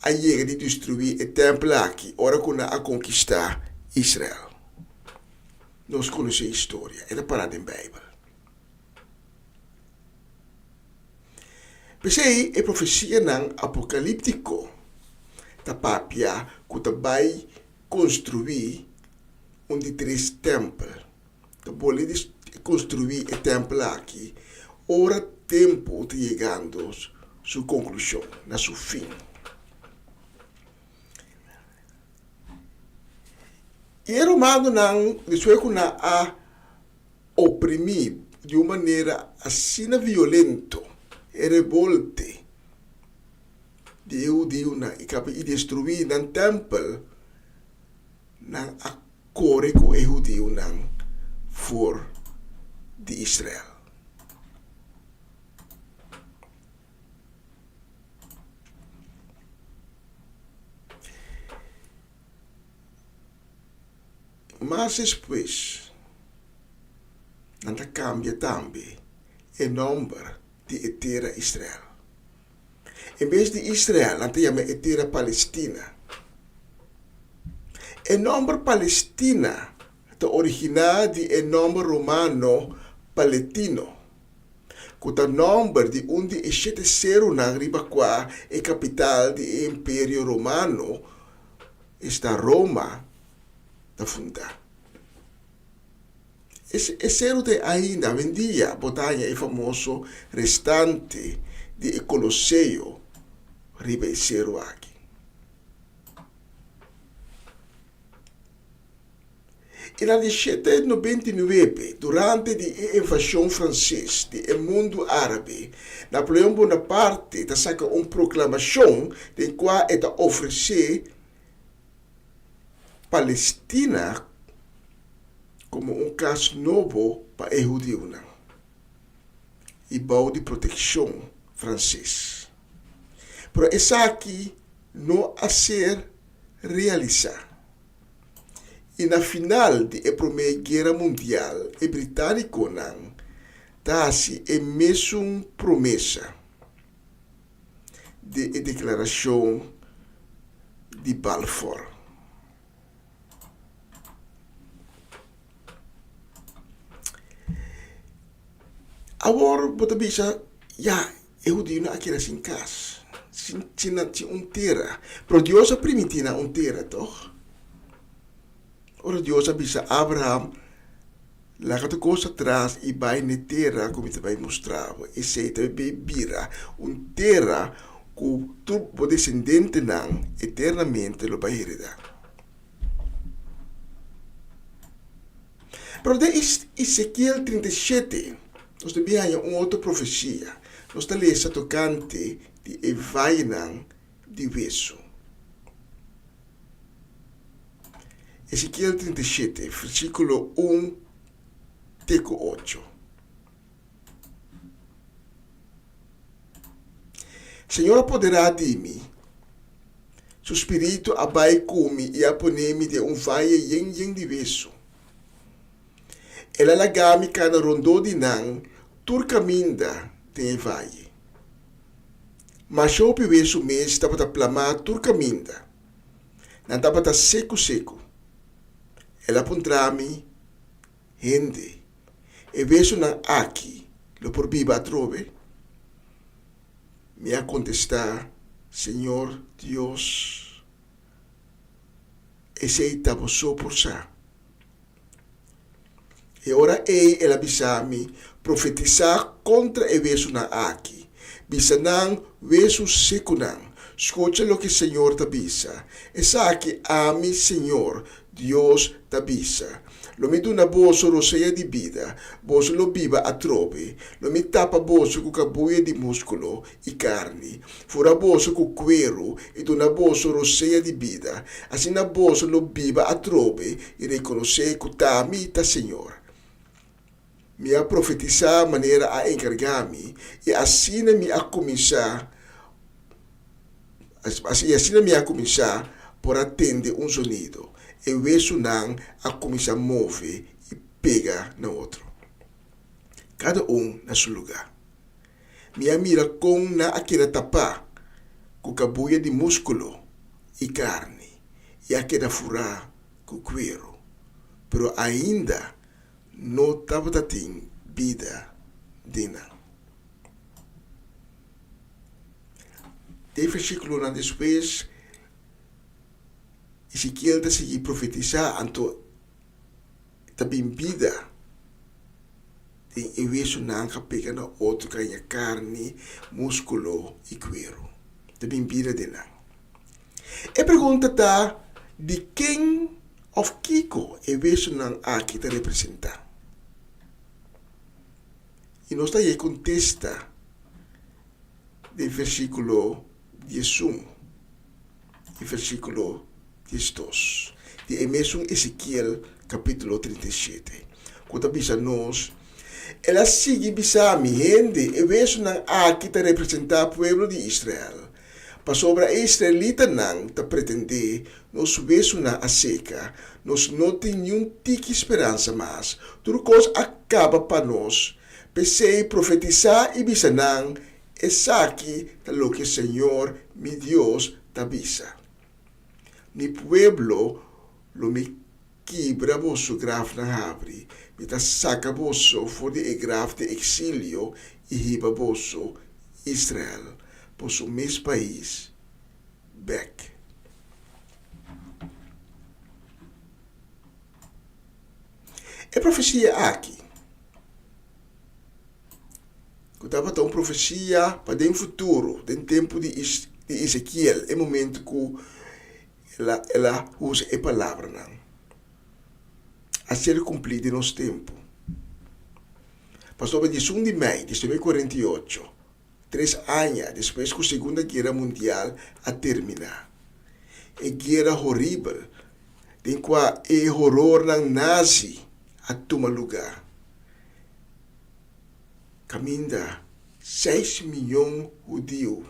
a chega de destruir o templo aqui, ora que não a conquistar Israel. Nós conhecemos a história, é parada em Bíblia. Mas aí, a profecia não apocalíptico, tapapia que vai construir de 3 templos. Boleh construir o templo aqui. Ora tempo está chegando sua conclusão, na seu fim. E o romano não, depois na a oprimir de uma maneira assim violenta e revolte, Deus na e destruir o templo, na a corre com o judeu não for de Israel. Mas depois, não cambia também o nome de terra Israel. Em vez de Israel, não chama a terra Palestina. O nome Palestina é original do nome romano Palatino. O nome de onde é ser na riba qua é capital do Império Romano, está Roma da fundar. Esse ainda vendia botanha e famoso restante de Colosseo riba e cero aqui. E na 1799, durante a invasão francesa do mundo árabe, Napoleão Bonaparte saca uma proclamação de qual ele oferecer Palestina como caso novo para o judeu e bom de proteção francês. Pero essa aqui não a ser realizado. E na final da Primeira Guerra Mundial, o britânico não dá-se a mesma promessa de declaração de Balfour. Agora, você pensa, eu digo aqui em casa, tinha terra, mas Deus a permitir terra, toch? Ora Deus avisa Abraham, lá que coisa atrás e vai na terra, como te vai mostrar, e se te bebira, terra que tu descendente não eternamente lo vai herdar. Pero de Ezequiel 37, nós temos uma outra profecia, nós temos tocante de Evainan de Veso. Ezequiel 37, versículo 1, teco 8. Senhor poderá de mim, seu espírito abai come e aponeme de vaia yen de veso. Ela lagami kana rondo de nan, turcaminda de vaia. Mas o veso mês estava a plamar turcaminda, não estava seco. Ela apontrami, gente, e vejo na aqui, lo por viva trove, me a contestar, Senhor Deus, esse estava só por sa. E ora ela bisa-me profetizar contra e vejo na aqui, bisa nang vejo seco nang. Escucha lo que o Senhor te bisa. Essa aqui a mim, Senhor, Deus te bisa. Lo mi duna boso roseia de vida, boso lo biba a trove, lo mi tapa boso com cabuia de músculo e carne, fora boso com cuero e duna boso roseia de vida, assim na boso lo biba a trove e reconhecer que tá mita Senhor. Me a profetizar maneira a encargar-me e assim me a começar por atender um sonido. E o isso não a começar a mover e pega no outro. Cada na seu lugar. Minha mira com na aquela tapa, com cabuia de músculo e carne, e aquela furar com cuero. Pero ainda não estava tendo vida dina. De versículo na depois, Ezequiel está seguir profetizar anto ta bimbida tem eweso nanka pega na outro ganha carne, músculo e cuero. Ta bimbida de nan. E pergunta tá de quem of Kiko eweso nan aqui ta representar. E nós daí contesta do versículo 11 e versículo 12 de mesmo Ezequiel capítulo 37. Quando bisa nós, ela sigue bisa mi gente, e vejo nan aqui ta representar o pueblo de Israel. Para sobre a israelita nan ta pretender, nós vejo na a seca, nós não tem nenhum tique esperança mais. Tudo coisa acaba para nós. Pensei profetizar e bisa nan, essa aqui ta lo que o Senhor, mi Deus, ta bisa. Mi pueblo lo me quebra vosso graf na habri, me ta saca vosso for de graf de exílio e riba vosso Israel, vosso mes país, back. É profecia aqui. Eu estava tão profecia para dentro futuro, dentro tempo de Ezequiel, é momento que ela usa a palavra não. A ser cumprida em nosso tempo. Pastor, de 1 de maio de 1948, 3 anos depois que a Segunda Guerra Mundial a terminar, a guerra horrível, em qual o horror na nazi a tomar lugar. Caminha 6 milhões de judeus,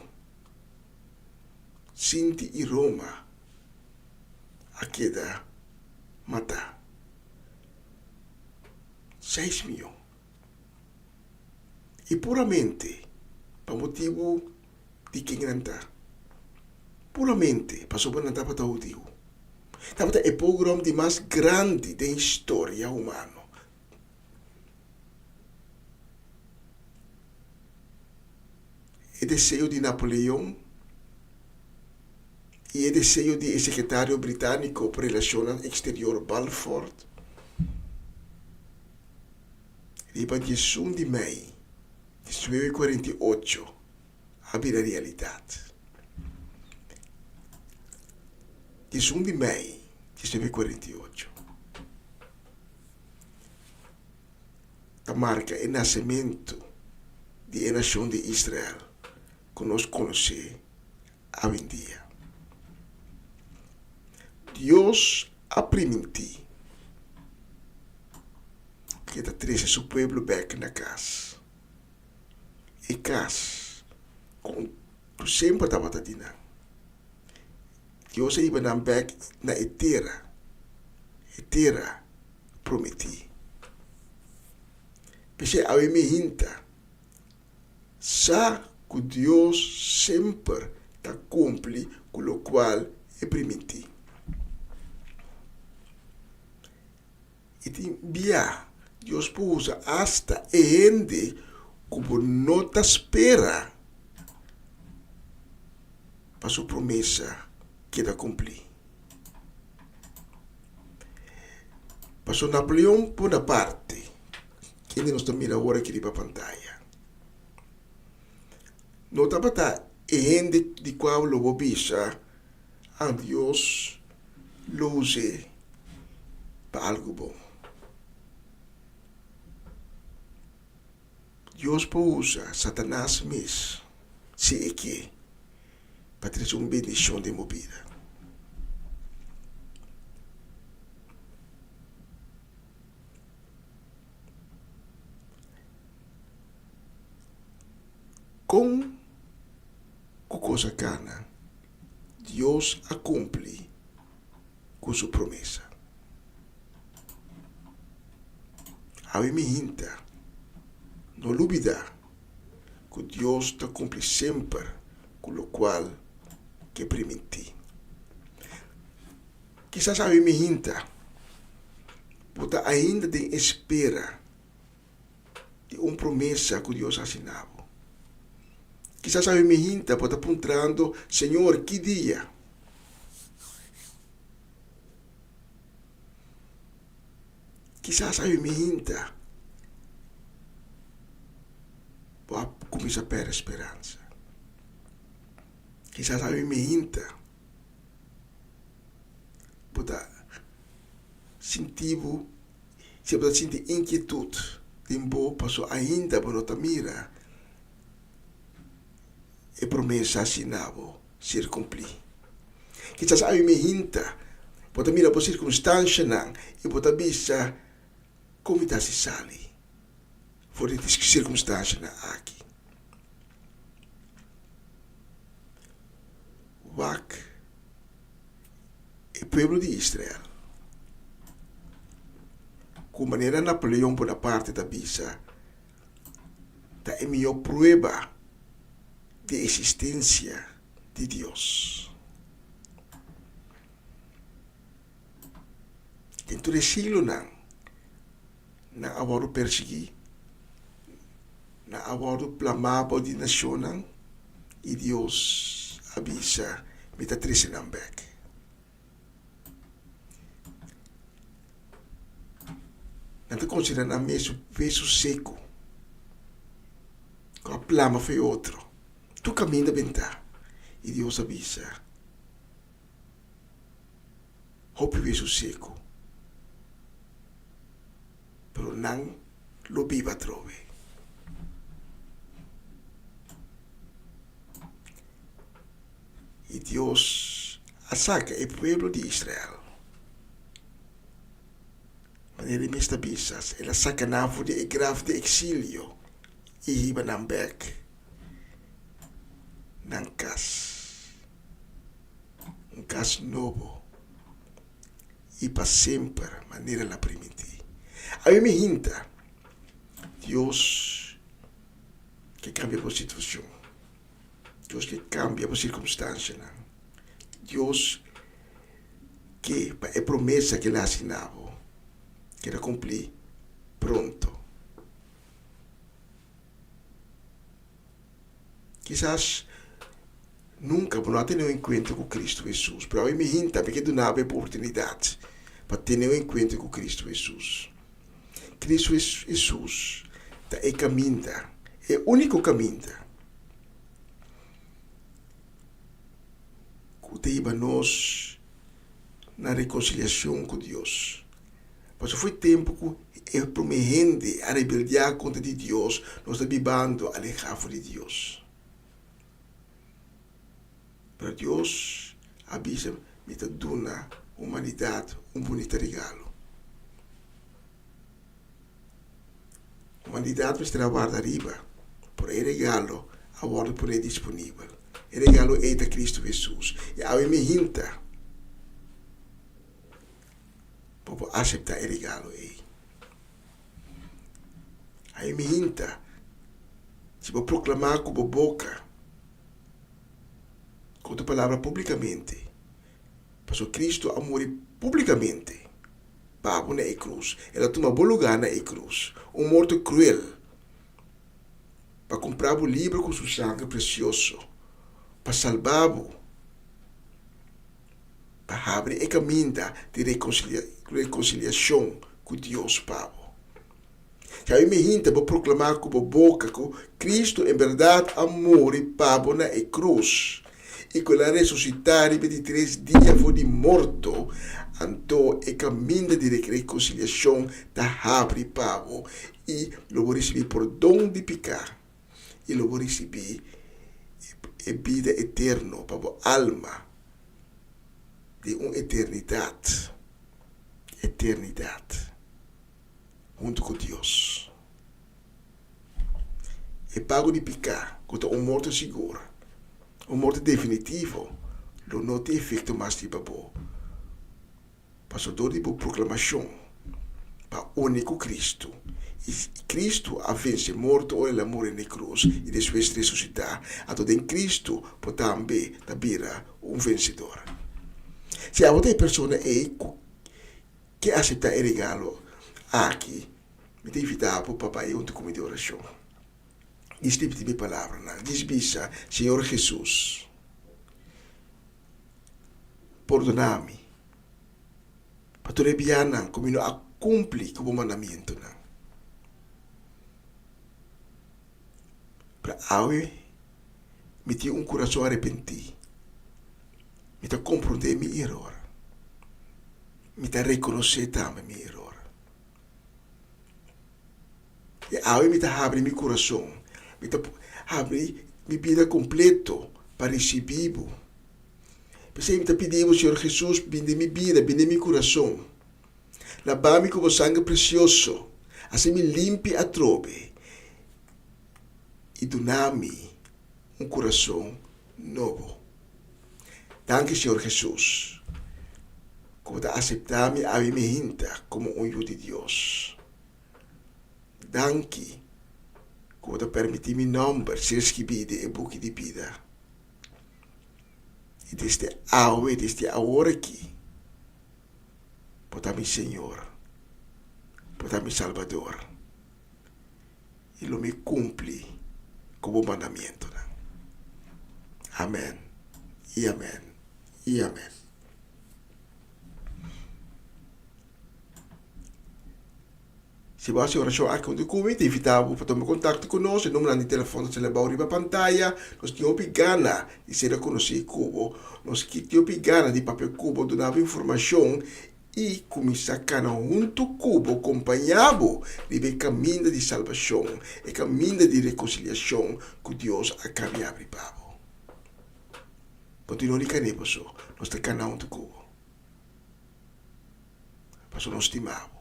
Sinti e Roma, a queda matar. 6 milhões. E puramente, para motivo de quem não está. Puramente, para sobre não está para o Deus. Estava o pogrom de mais grande da história humana. O desejo de Napoleão e o desejo de secretário britânico para relações exteriores Balfour. E para 1 de maio de 1948, a vida realidade. 1 de maio de 1948. A marca o nascimento da nação de Israel, que nós conhecemos hoje em dia. Deus a permitiu que está trazer seu povo back na casa. E casa, como tu sempre estava dizendo, Deus ia dar back na terra prometi. Porque a me hinta, sa que Deus sempre está cumpre com o qual é permiti. E tem bia, Deus usa hasta gente como não te espera para sua promessa que está cumprir. Pastor Napoleão, por uma parte, que nós estamos mirando agora aqui na pantalla. Não está para gente de qual o bobisa a Deus lo use para algo bom. Deus pode usar Satanás mesmo, se é que, para trazer uma bendição de minha vida. Com coisa cana, Deus a cumpre com sua promessa. A me hinta, não duvida que Deus te cumpre sempre com o qual que permite. Quizás a me hinta, porque ainda tem espera de uma promessa que Deus assinava. Quizás a me hinta, porque apontando, Senhor, que dia? Quizás a me hinta. Para começar a perder esperança. Quizás a me hinta. Para sentir, se você sentir inquietude, tempo passou ainda para nota mira, e promessa assinava ser cumprir. Quizás a me hinta, para mira por circunstância não, e para bisa como está se sali, por essas circunstâncias aqui. Wak, o povo de Israel, com maneira Napoleão por parte da bisa, da melhor prova de existência de Deus. Dentro do siglo não agora perseguir, não agora clamar por a nação, e Deus avisa, me está trazendo back. Não te considera a mesmo peso seco, com a plama foi outro. Tu caminha bem tá, e Deus avisa, hope peso seco, pero não lo viva trove. E Deus saca o povo de Israel. Mas ele me está bisas, ele saca navo de grave de exílio e iba nam back nang cas. Cas novo e para sempre maneira la primiti. Aí me hinta Deus que cambia a situação. Deus que cambia a circunstância. Deus que é promessa que ele assinava, que era cumprir pronto. Quizás nunca vou ter um encontro com Cristo Jesus, mas eu me hinta porque não há oportunidade para ter um encontro com Cristo Jesus. Cristo Jesus é o caminho, é o único caminho que leva nós na reconciliação com Deus. Mas foi tempo que é prometendo a rebeldia contra de Deus, nós estamos vivendo alejado de Deus. Mas Deus avisa me está dando a humanidade bonito regalo. A humanidade vai estar guarda arriba, por el regalo agora por ele disponível. O regalo é de Cristo Jesus. E a me hinta para aceitar o regalo aí. A me hinta se vou proclamar com a boca, com a palavra publicamente, para Cristo a morrer publicamente. Pago na cruz. Ela toma bom lugar na cruz. Morto cruel. Para comprar o livro com seu sangue precioso. Para salvar-o. Para abrir o caminho de reconciliação com Deus, Pavo. Já eu me hinta para proclamar com a boca que Cristo, em verdade, amor e Pavo na cruz. E que ela ressuscitar e 23 dias foi de morto. Então, o caminho de reconciliação da abre Pavo. E lo vou receber por dom de pecar. E lo vou receber a vida eterna para a alma de uma eternidade. Eternidade. Junto com Deus. E pago de pecar contra um morto seguro. Um morto definitivo. Não tem efeito mais de babo. Passador de proclamação. Para o único Cristo. E Cristo a vence morto ou ele morre na cruz e depois ressuscitar. Então em Cristo pode também tabira vencedor. Se a outra pessoa que aceita o regalo aqui, me tem invitar para o papai junto com a oração. Diz tipo de minha palavra, diz bisa, Senhor Jesus, perdona-me. Para tu rebiana, como não cumpre com o mandamento. Para awe, me ter coração arrependido. Me ter compreender meu erro. Me ter reconhecer também meu erro. E awe me ter abre meu coração. Me ter abre minha vida completo para receber. Pensei me ter pedido, Senhor Jesus, binde minha vida, binde meu coração. Lava-me com o sangue precioso. Assim me limpe a trobe. E dá-me coração novo. Danke, Senhor Jesus. Como te aceitar-me a minha hinta como filho de Deus. Danke. Como te permitir meu nome ser escrito em book de vida. E desde a hora aqui, para meu Senhor, para meu Salvador, Ele me cumpre como mandamento. Amém. E amém. E amém. Se você oração aqui onde come, te invitamos para tomar contato conosco. O número de telefone se leva na pantalla. Nós temos gana de ser conhecido Cubo. Nós temos gana de papel Cubo, donava informação e começar a caminhar junto Cubo, acompanhado de caminho de salvação e caminho de reconciliação que Deus a caminhar para o Continua a caminhar, nós estamos caminhando junto Cubo. Pastor, nós estimamos.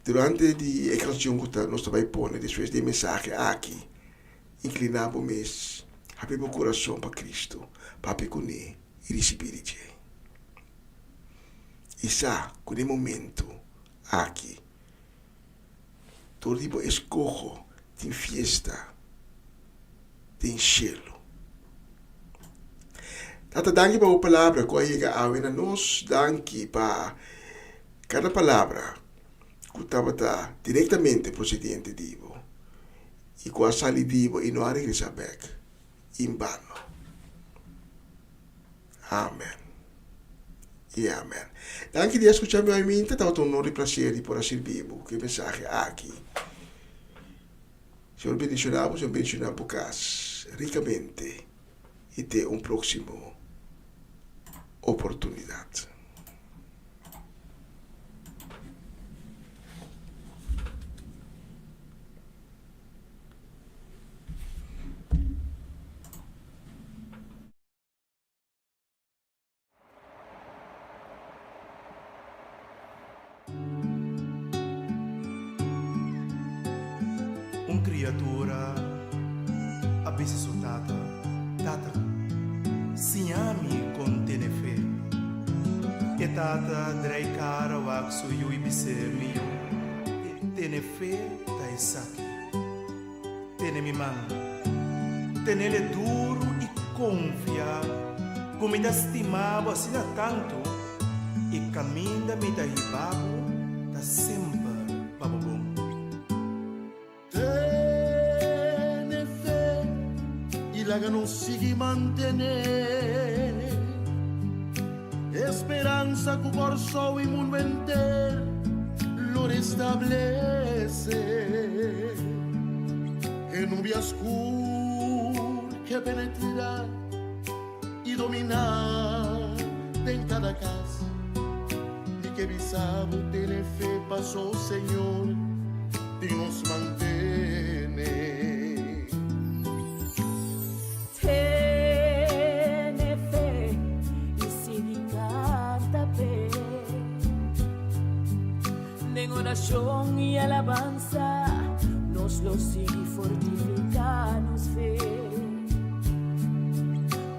Durante a canção que nós vamos pôr, depois da mensagem aqui, inclinamos o coração para Cristo, para pecunar e receber de Ele. E sabe, com o momento aqui, todo tipo escorro tem festa, tem cielo. Tata, danke para a palavra que chega a nós, danke para cada palavra que estava diretamente procedente de Ivo e que a sali de Ivo e não a regressa back em vano. Amém. E amém. Danke de escuchar minha mente, estava tão honor e prazer de poder servir que mensagem aqui. Senhor, bendicionamos, Senhor, bendicionamos por casa ricamente e ter próximo oportunidade. Criatura abisse su tata siami con tenefe e tata drei cara wak su yu ibise miu tenefe ta isaki tene mi man tenele duro e confia como me estimava assim tanto e caminha me da ribago ta sempre babobom. Que não siga manter esperança que o coração e mundo inteiro lo restablece e nuvem escura que penetrará e dominar em cada casa e que bisabo tem fé passou o Senhor e nos mantém. Oración y alabanza nos lo sigue fortificanos fe.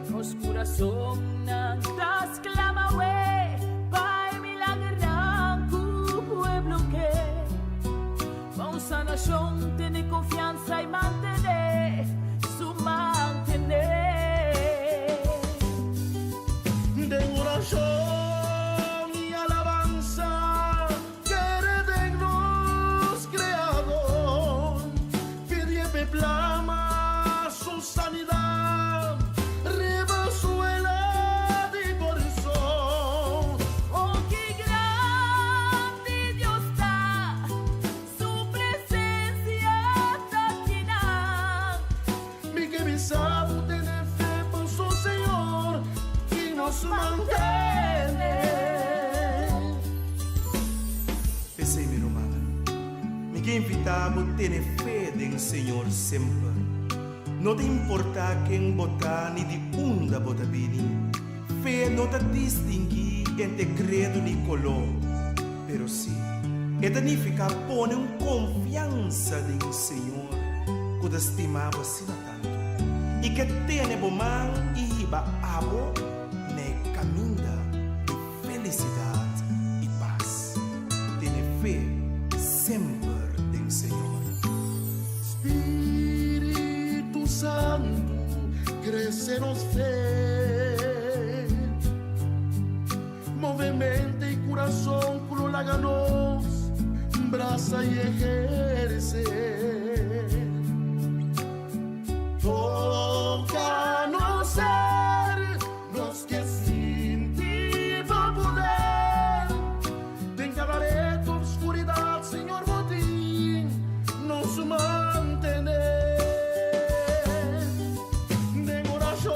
Nos corazón nantas clama we, Pai milagran tu pueblo que con sanación tiene confianza y mantener su mantener. De oración plama su sanidad, resuela nos mantiene. Pensei, minha irmã, me que invitamos a ter fé em Senhor sempre. Não te importa quem botar ni de onda bota bini. Fé não te distingue entre credo ni color. Pero sim, é significa pôr confiança em Senhor, que te estimava assim tanto. E que tem bom man e ba abo ne caminho de felicidade e paz. Tem fé sempre em Senhor. Espírito Santo, cresce nos fé, movimento e coração coloca-nos, braça e ejerce. Toca-nos ser, nos que sin ti va poder, en cada reto, oscuridad, Señor, botín, nos mantener. De oración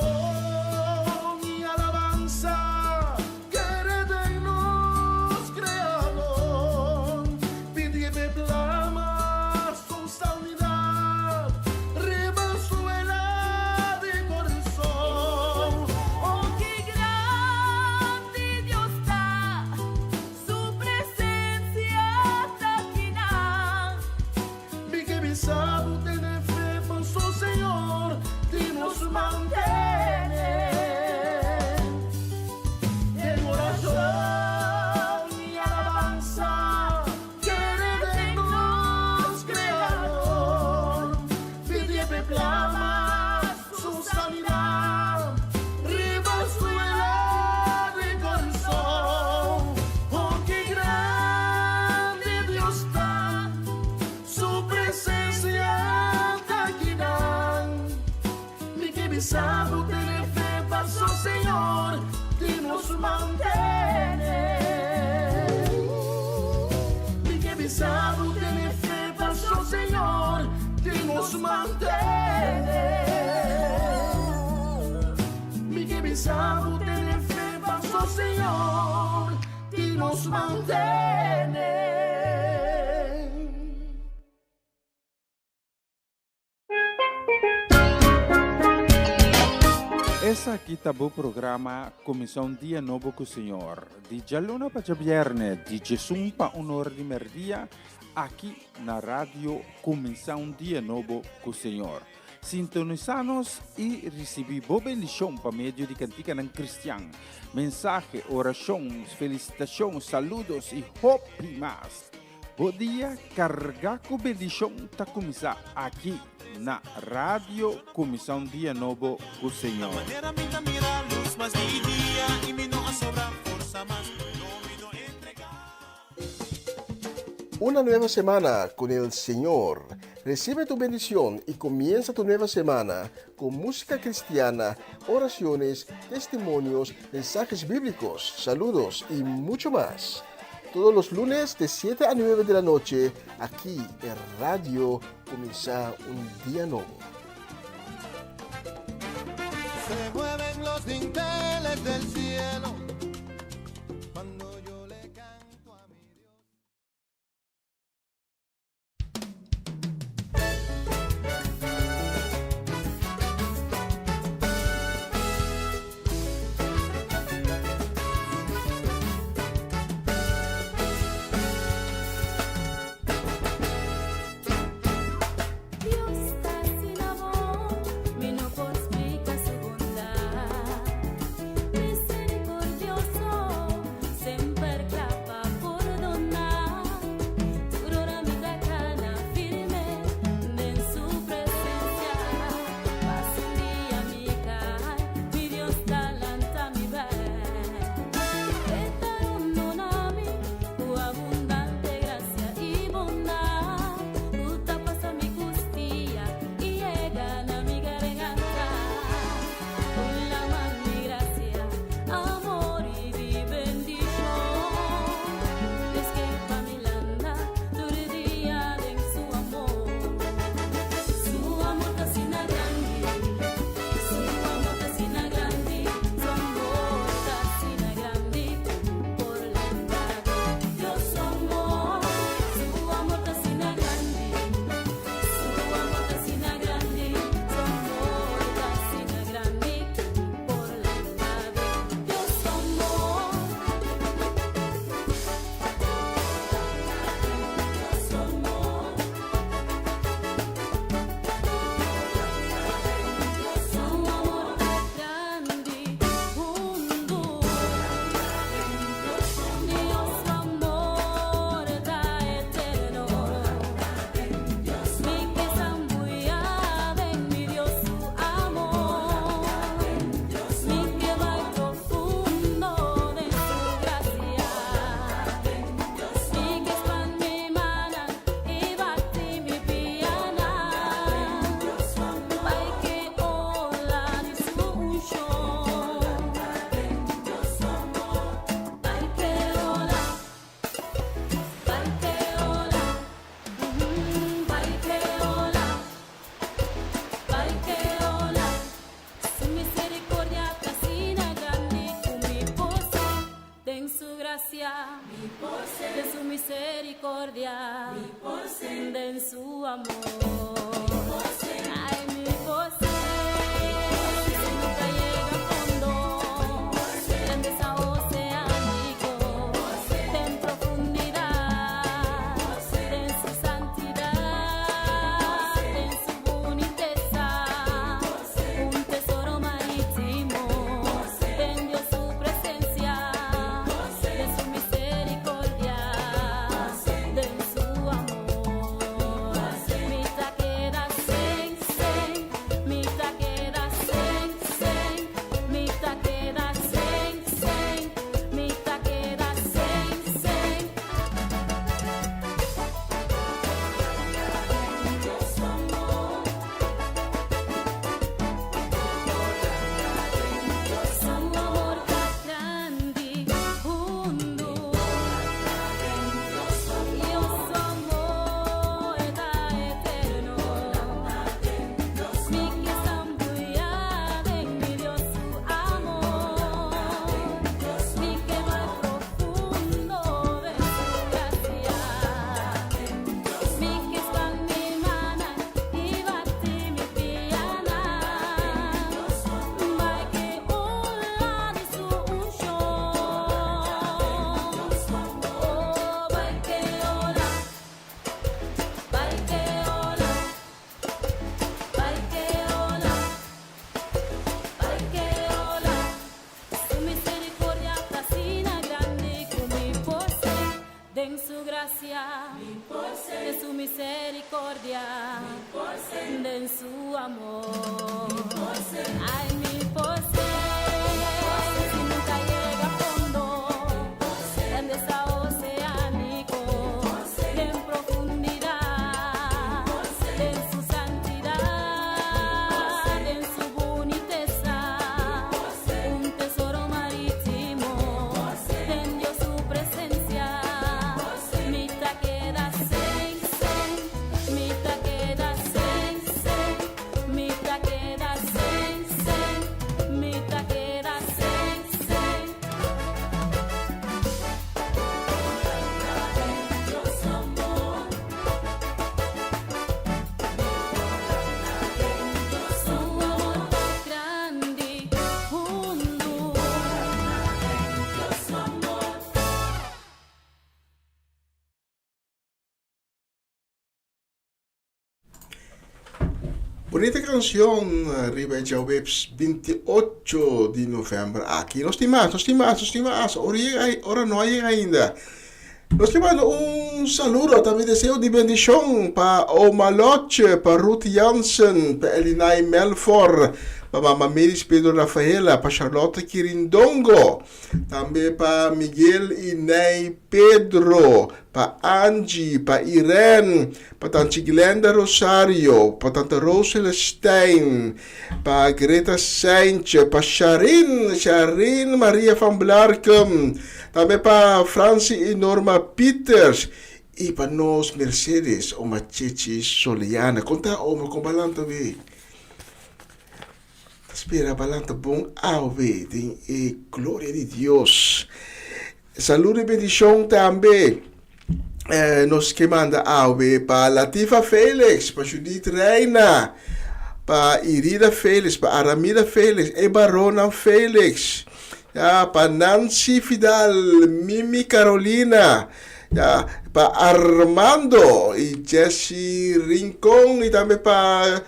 y alabanza, queremos creador, pídeme clama su sanidad, rebazuela de corazón. Oh, qué grande Dios está, su presencia está aquí. Vi que visado tener fe por su Señor, y nos mantiene. En oración y alabanza, queremos creador, pídeme clama su sanidad, rebazuela de corazón. Oh, qué grande Dios está, su presencia está aquí. Mi que visado tener fe para su Señor, y nos mantiene. Mi que visado tener fe para su Señor, y nos mantiene. Mi que visado tener fe para su Señor, y nos mantiene. Essa aqui tá o programa Comissão Dia Novo com o Senhor. De Jalona para Viernes, de Jesus para Honor de Merdia, aqui na rádio Comissão Dia Novo com o Senhor. Sintonizanos e recebi boa bendição para meio de cantiga ng Cristian. Mensagem, oração, felicitação, saludos e hope mais. Bom dia, carga com bendição tá começar aqui na rádio Comissão Dia Novo com o Senhor. Manera minta mira luz, mas di dia y mi no sobra fuerza más, no mi no entregar. Una nueva semana con el Señor. Recibe tu bendición y comienza tu nueva semana con música cristiana, oraciones, testimonios, mensajes bíblicos, saludos y mucho más. Todos los lunes de 7 a 9 de la noche, aquí en Radio Comienza un Día Nuevo. Se mueven los dinteles del cielo cuando yo le canto a mi Dios. Dios está sin amor, me no puedo explicar su bondad. Misericordia de su misericordia, de su amor. Ay, mi José, si nunca llega a fondo, grandeza oceánico, en profundidad, en su santidad, en su boniteza, un tesoro marítimo, tendió su presencia, de su misericordia, de su amor. Mi taqueda sen, sen, mi taqueda sen, sen, mi taqueda sen, sen, mi taqueda sen, sen. Dios amor, su amor tá grande, fundo. Dios amor está eterno. Mi que sambuya de mi Dios su amor. Mi que va profundo de su gracia. Mi que es mi mana y bati mi piana. Vai que ola de su unción. Oh, vai que ola. Vai que ola, vai que ola, vai que ola. Su misericordia fascina grande como mi posse, den su gracia, de su misericordia, den su amor. Ay, mi posse, si nunca llega a fondo, grandeza oceánico, en profundidad, en su santidad, en su boniteza, un tesoro marítimo, tendió su presencia, mi taqueda sen, sen, mi taqueda sen, sen, mi taqueda sen, sen, mi taqueda sen, sen. Dios amor, su amor grande, fundo. Dios amor. Bonita canción, arriba ya webs 28 de novembro. Aqui nós temos, ora não llega ainda. Nós queremos saludo, também deseo de bendição para Oma Loche, para Ruth Jansen, para Elinai Melfor, para Mama Meris Pedro Rafaela, para Charlotte Quirindongo, também para Miguel Inei Pedro, para Angie, para Irene, para Tante Glenda Rosario, para Tante Rosela Stein, para Greta Sainz, para Sharin Maria van Blarkum, também para Francie e Norma Peters, e para nós Mercedes, uma Chichi Soliana. Conta oma com balanta we. Espera balanta bom we, tem e glória de Deus. Saúde e bendição também. Nos que manda we para Latifa Felix, para Judith Reina, para Irida Felix, para Aramida Felix, e Barona Felix. Ya, para Nancy Fidal, Mimi Carolina, ya, para Armando y Jesse Rincón, y también para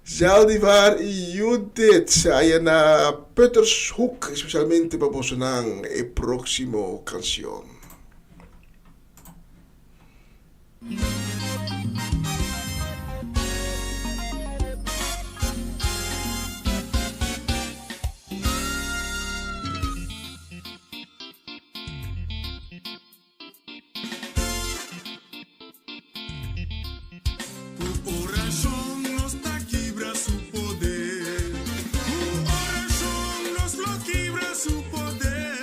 Zaldivar y Judith, allá na Puttershoek, especialmente para Bosenang, el próximo canción. Oração nos dá quebra su poder. Oração nos lo quebra su poder.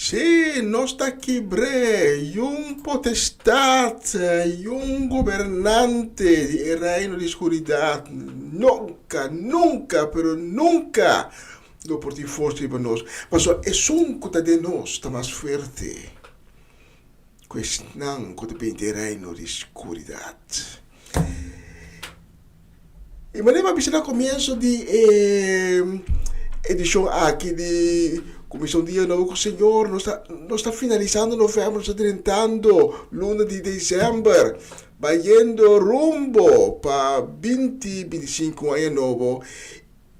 Sí, no está aquí, bre. Un potestad, un gobernante del reino de oscuridad. Nunca, nunca, pero nunca lo por ti forse para nos. Pero es un cosa de nos está más fuerte. Cuestión que depende del reino de oscuridad. Y maneira bisa comienzo de edición aquí de Comissão Dia Novo com o Senhor. Nós está finalizando novembro, está tentando luna de dezembro, vai indo rumbo para 2025 ano novo.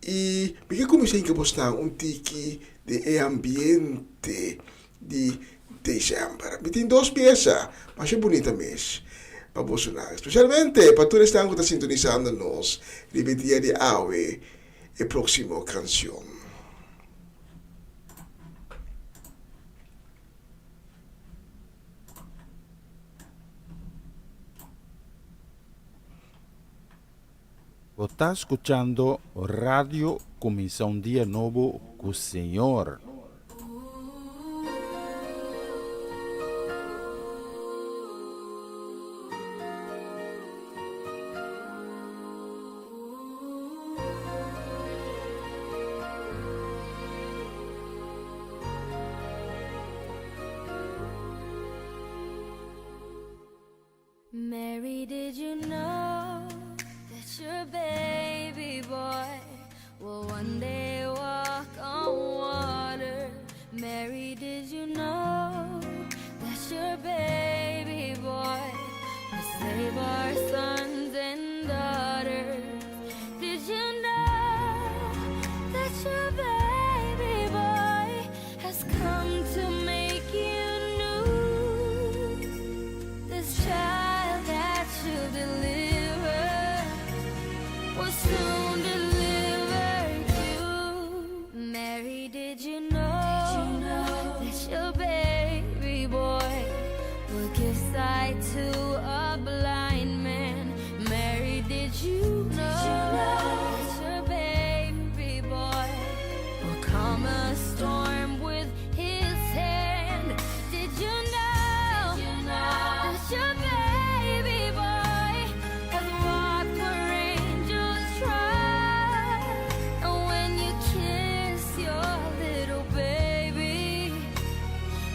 E porque comecei a postar tique de ambiente de dezembro. Tem duas peças, mas é bonita mesmo. Para Bolsonaro, especialmente para todos que estão sintonizando nos dia de Aue e próxima canção. Você está escutando Radio Comissão Dia Novo com o Senhor. Mary, did you know that your baby boy will one day walk on water? Mary, did you know that your baby boy will save our sons and daughters? Did you know that your baby boy has come to make you new? This child that you deliver will soon deliver you. Mary, did you know that your baby boy will give sight to a blind man? Mary, did you know that your baby boy will calm a storm with his hand? Did you know that your baby boy has walked where angels trod? And when you kiss your little baby,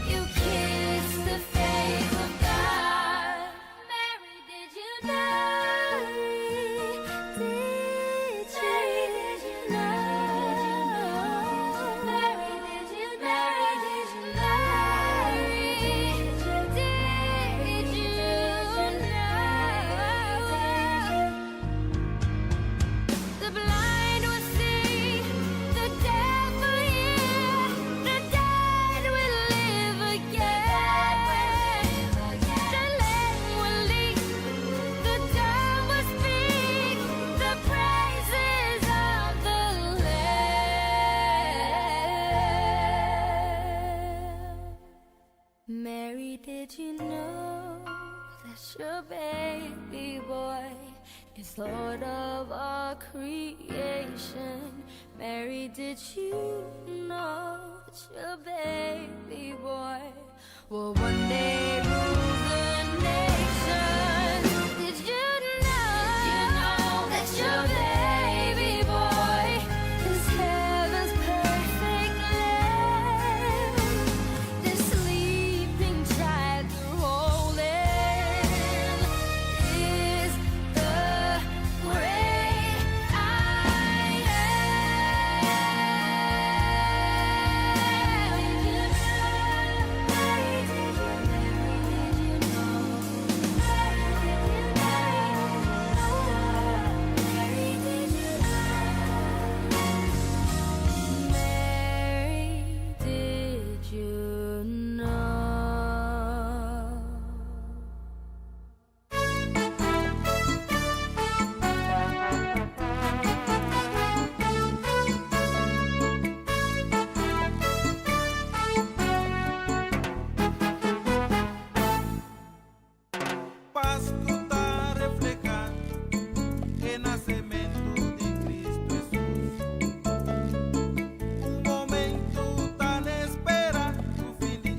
you kiss the face of God. Mary, did you know? Did you know? Mary, did you know? Did you know? The blind will see, the deaf will hear, the dead will live again. The lame will leap, the dumb will speak, the praises of the Lamb. Mary, did you know that your baby boy is Lord of all creation? Mary, did you know that your baby boy will one day rule the nations? Did you know that your baby boy is heaven's perfect lamb? The sleeping child you're holding is the great I Mary, did you know? Pasto está reflejando el nacimiento de Cristo Jesús. Un momento tan esperado, fin de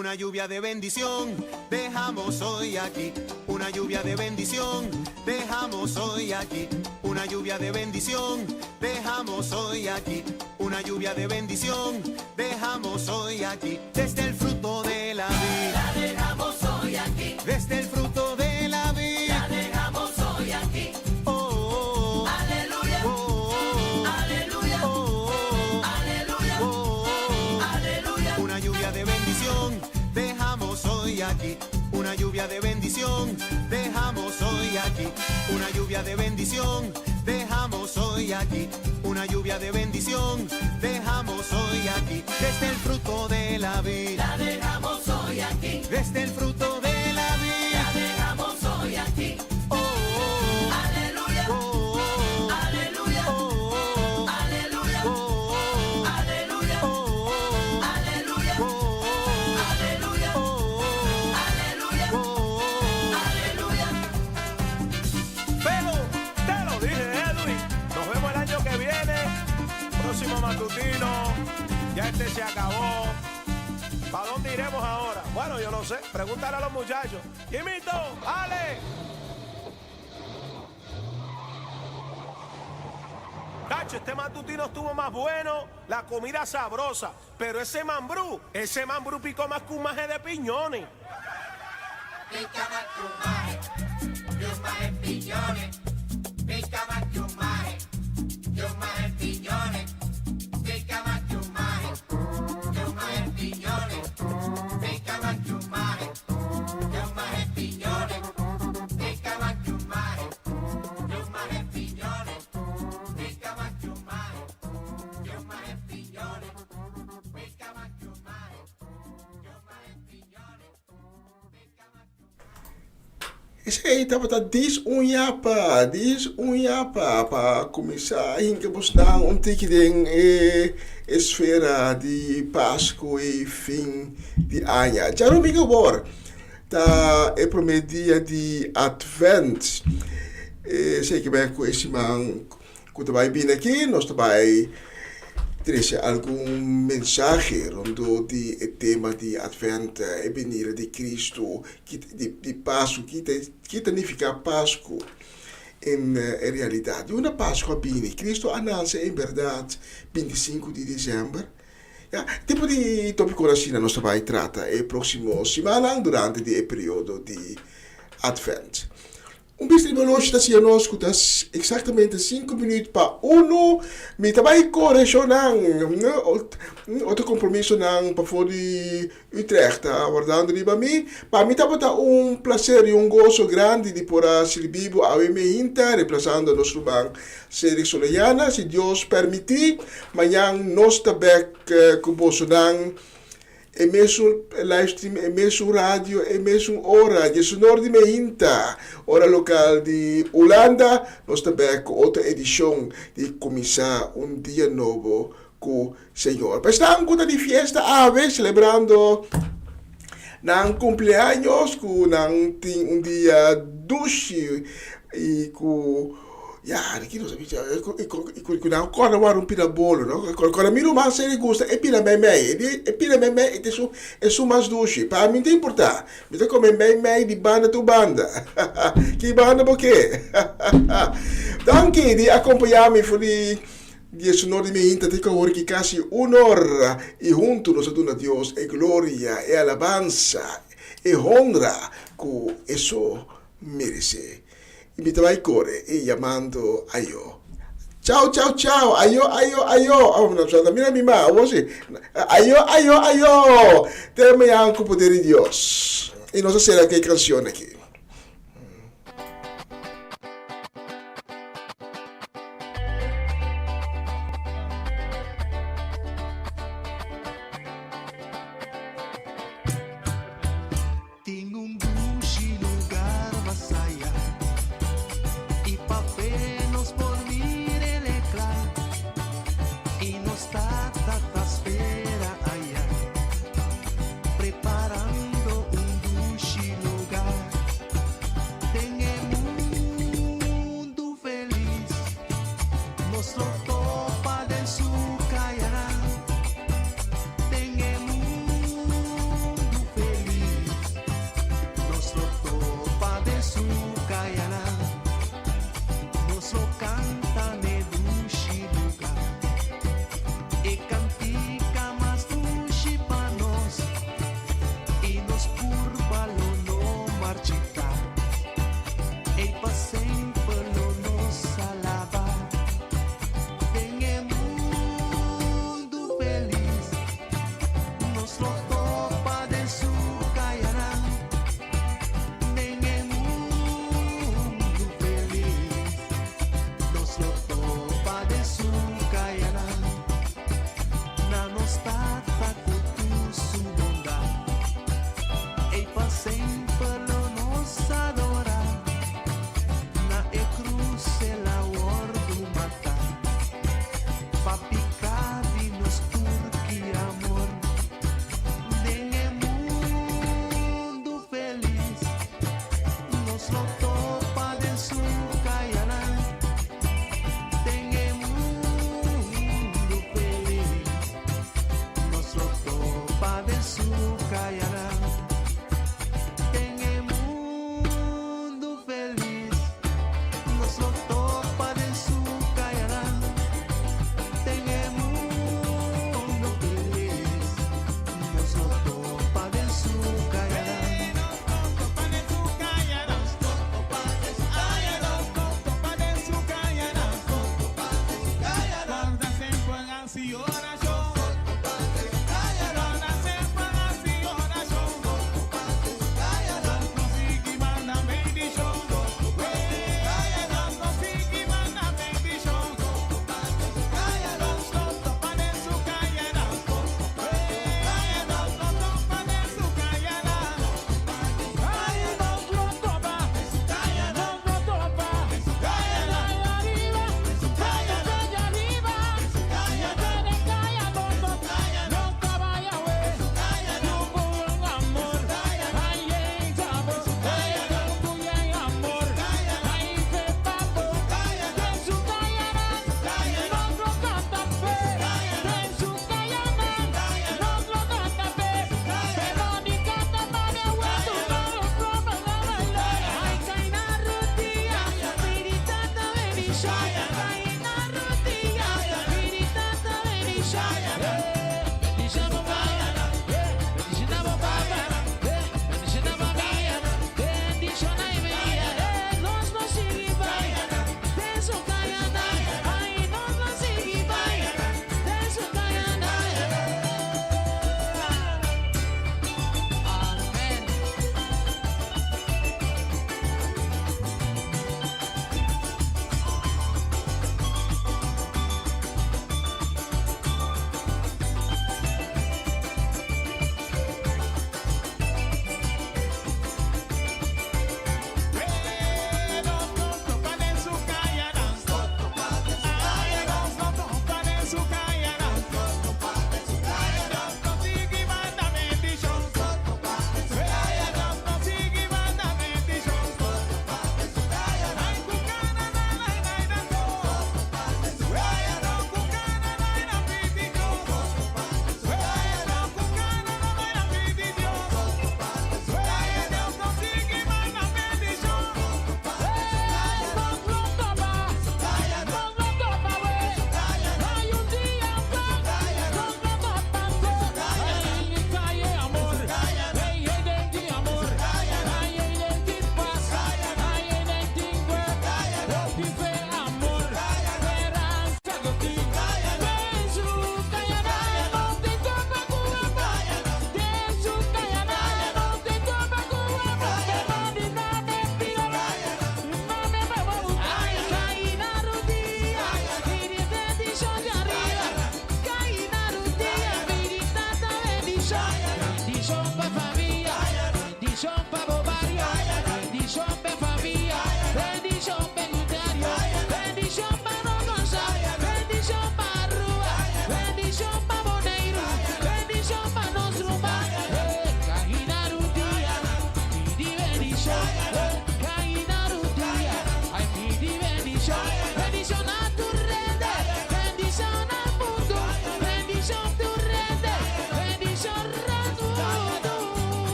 una lluvia de bendición, dejamos hoy aquí. Una lluvia de bendición, dejamos hoy aquí. Una lluvia de bendición, dejamos hoy aquí. Una lluvia de bendición, dejamos hoy aquí. Desde el fruto de la vid, La dejamos hoy aquí. desde el fruto de la vid. La dejamos hoy aquí. Oh, oh, oh. Aleluya. Oh, oh, Aleluya. oh, Aleluya. oh, oh. Aleluya. Una lluvia de bendición, dejamos hoy aquí. Una lluvia de bendición, dejamos hoy aquí. Una lluvia de bendición, dejamos hoy aquí. Una lluvia de bendición, dejamos hoy aquí. Desde el fruto de la vid, La dejamos hoy aquí. desde el fruto de la vid. La dejamos hoy aquí. Oh, oh, Aleluya. oh, oh, Aleluya. oh, oh, Aleluya. oh, oh, Aleluya. oh, oh, Aleluya. oh, Aleluya. oh, Aleluya. oh, Aleluya. Pero te lo dije, Edwin. Nos vemos el año que viene. Próximo matutino. Ya este se acabó. ¿Para dónde iremos ahora? Bueno, yo no sé. Pregúntale a los muchachos. Jimito, Ale. Cacho, este matutino estuvo más bueno, la comida sabrosa, pero ese mambrú picó más que un maje de piñones. Pica más que un maje piñones. Pica más que un maje piñones. Pica más que un maje piñones. Pica más que un maje piñones. Pica más que un maje piñones. Pica más que un maje piñones. Pica más que un maje piñones. Esse aí tava diz unhapa para começar a ingebustar teken esfera de Páscoa e fim de ano. Já não me agora, tá é primeiro dia de Advent. Sei que vai com esse man, quando vai vir aqui, nós vai trazer algum mensagem rondando o tema de Advent, a venida de Cristo, de Páscoa, que significa Páscoa em realidade. Uma Páscoa bem, Cristo anuncia em verdade 25 de dezembro. Ja, tipo de tópico assim nós vamos tratar é próximo semana durante o período de Advent. Bispo de Veloz está sendo escutas exatamente 5 minutos para 1. Me também correcionar outro compromisso para fora de Utrecht, aguardando de mim. Para mim também prazer e gozo grande de poder servir a mim inter, reemplazando nosso banco série solariana, se Deus permitir. Amanhã nós também com Bolsonaro. E mesmo livestream, e mesmo rádio, e mesmo hora, de sonor de Meinta, hora local de Holanda, nós também com outra edição de começar dia novo com o Senhor. Estamos com de fiesta ave, celebrando ng cumpleaños, com dia 12 e com aqui não sabia, com ancora um pirabolo, não? Quando a minha irmã se gosta, é pira meme, é só mais doce. Para mim tem importar, me tem como meme de banda tu banda, que banda porque? Então que de acompanhar-me foi de sonor de minha tem que ouvir que quase hora e junto nós damos a Deus e glória e alabança e honra que isso merece. Mi te vai core e chiamando aio. Ciao, ciao, ciao, aio. Oh, mira mi ma, você. Aio. Teme anche o poder de Deus. E não sei que canção aqui. Preparando un dulce lugar. ay, ay.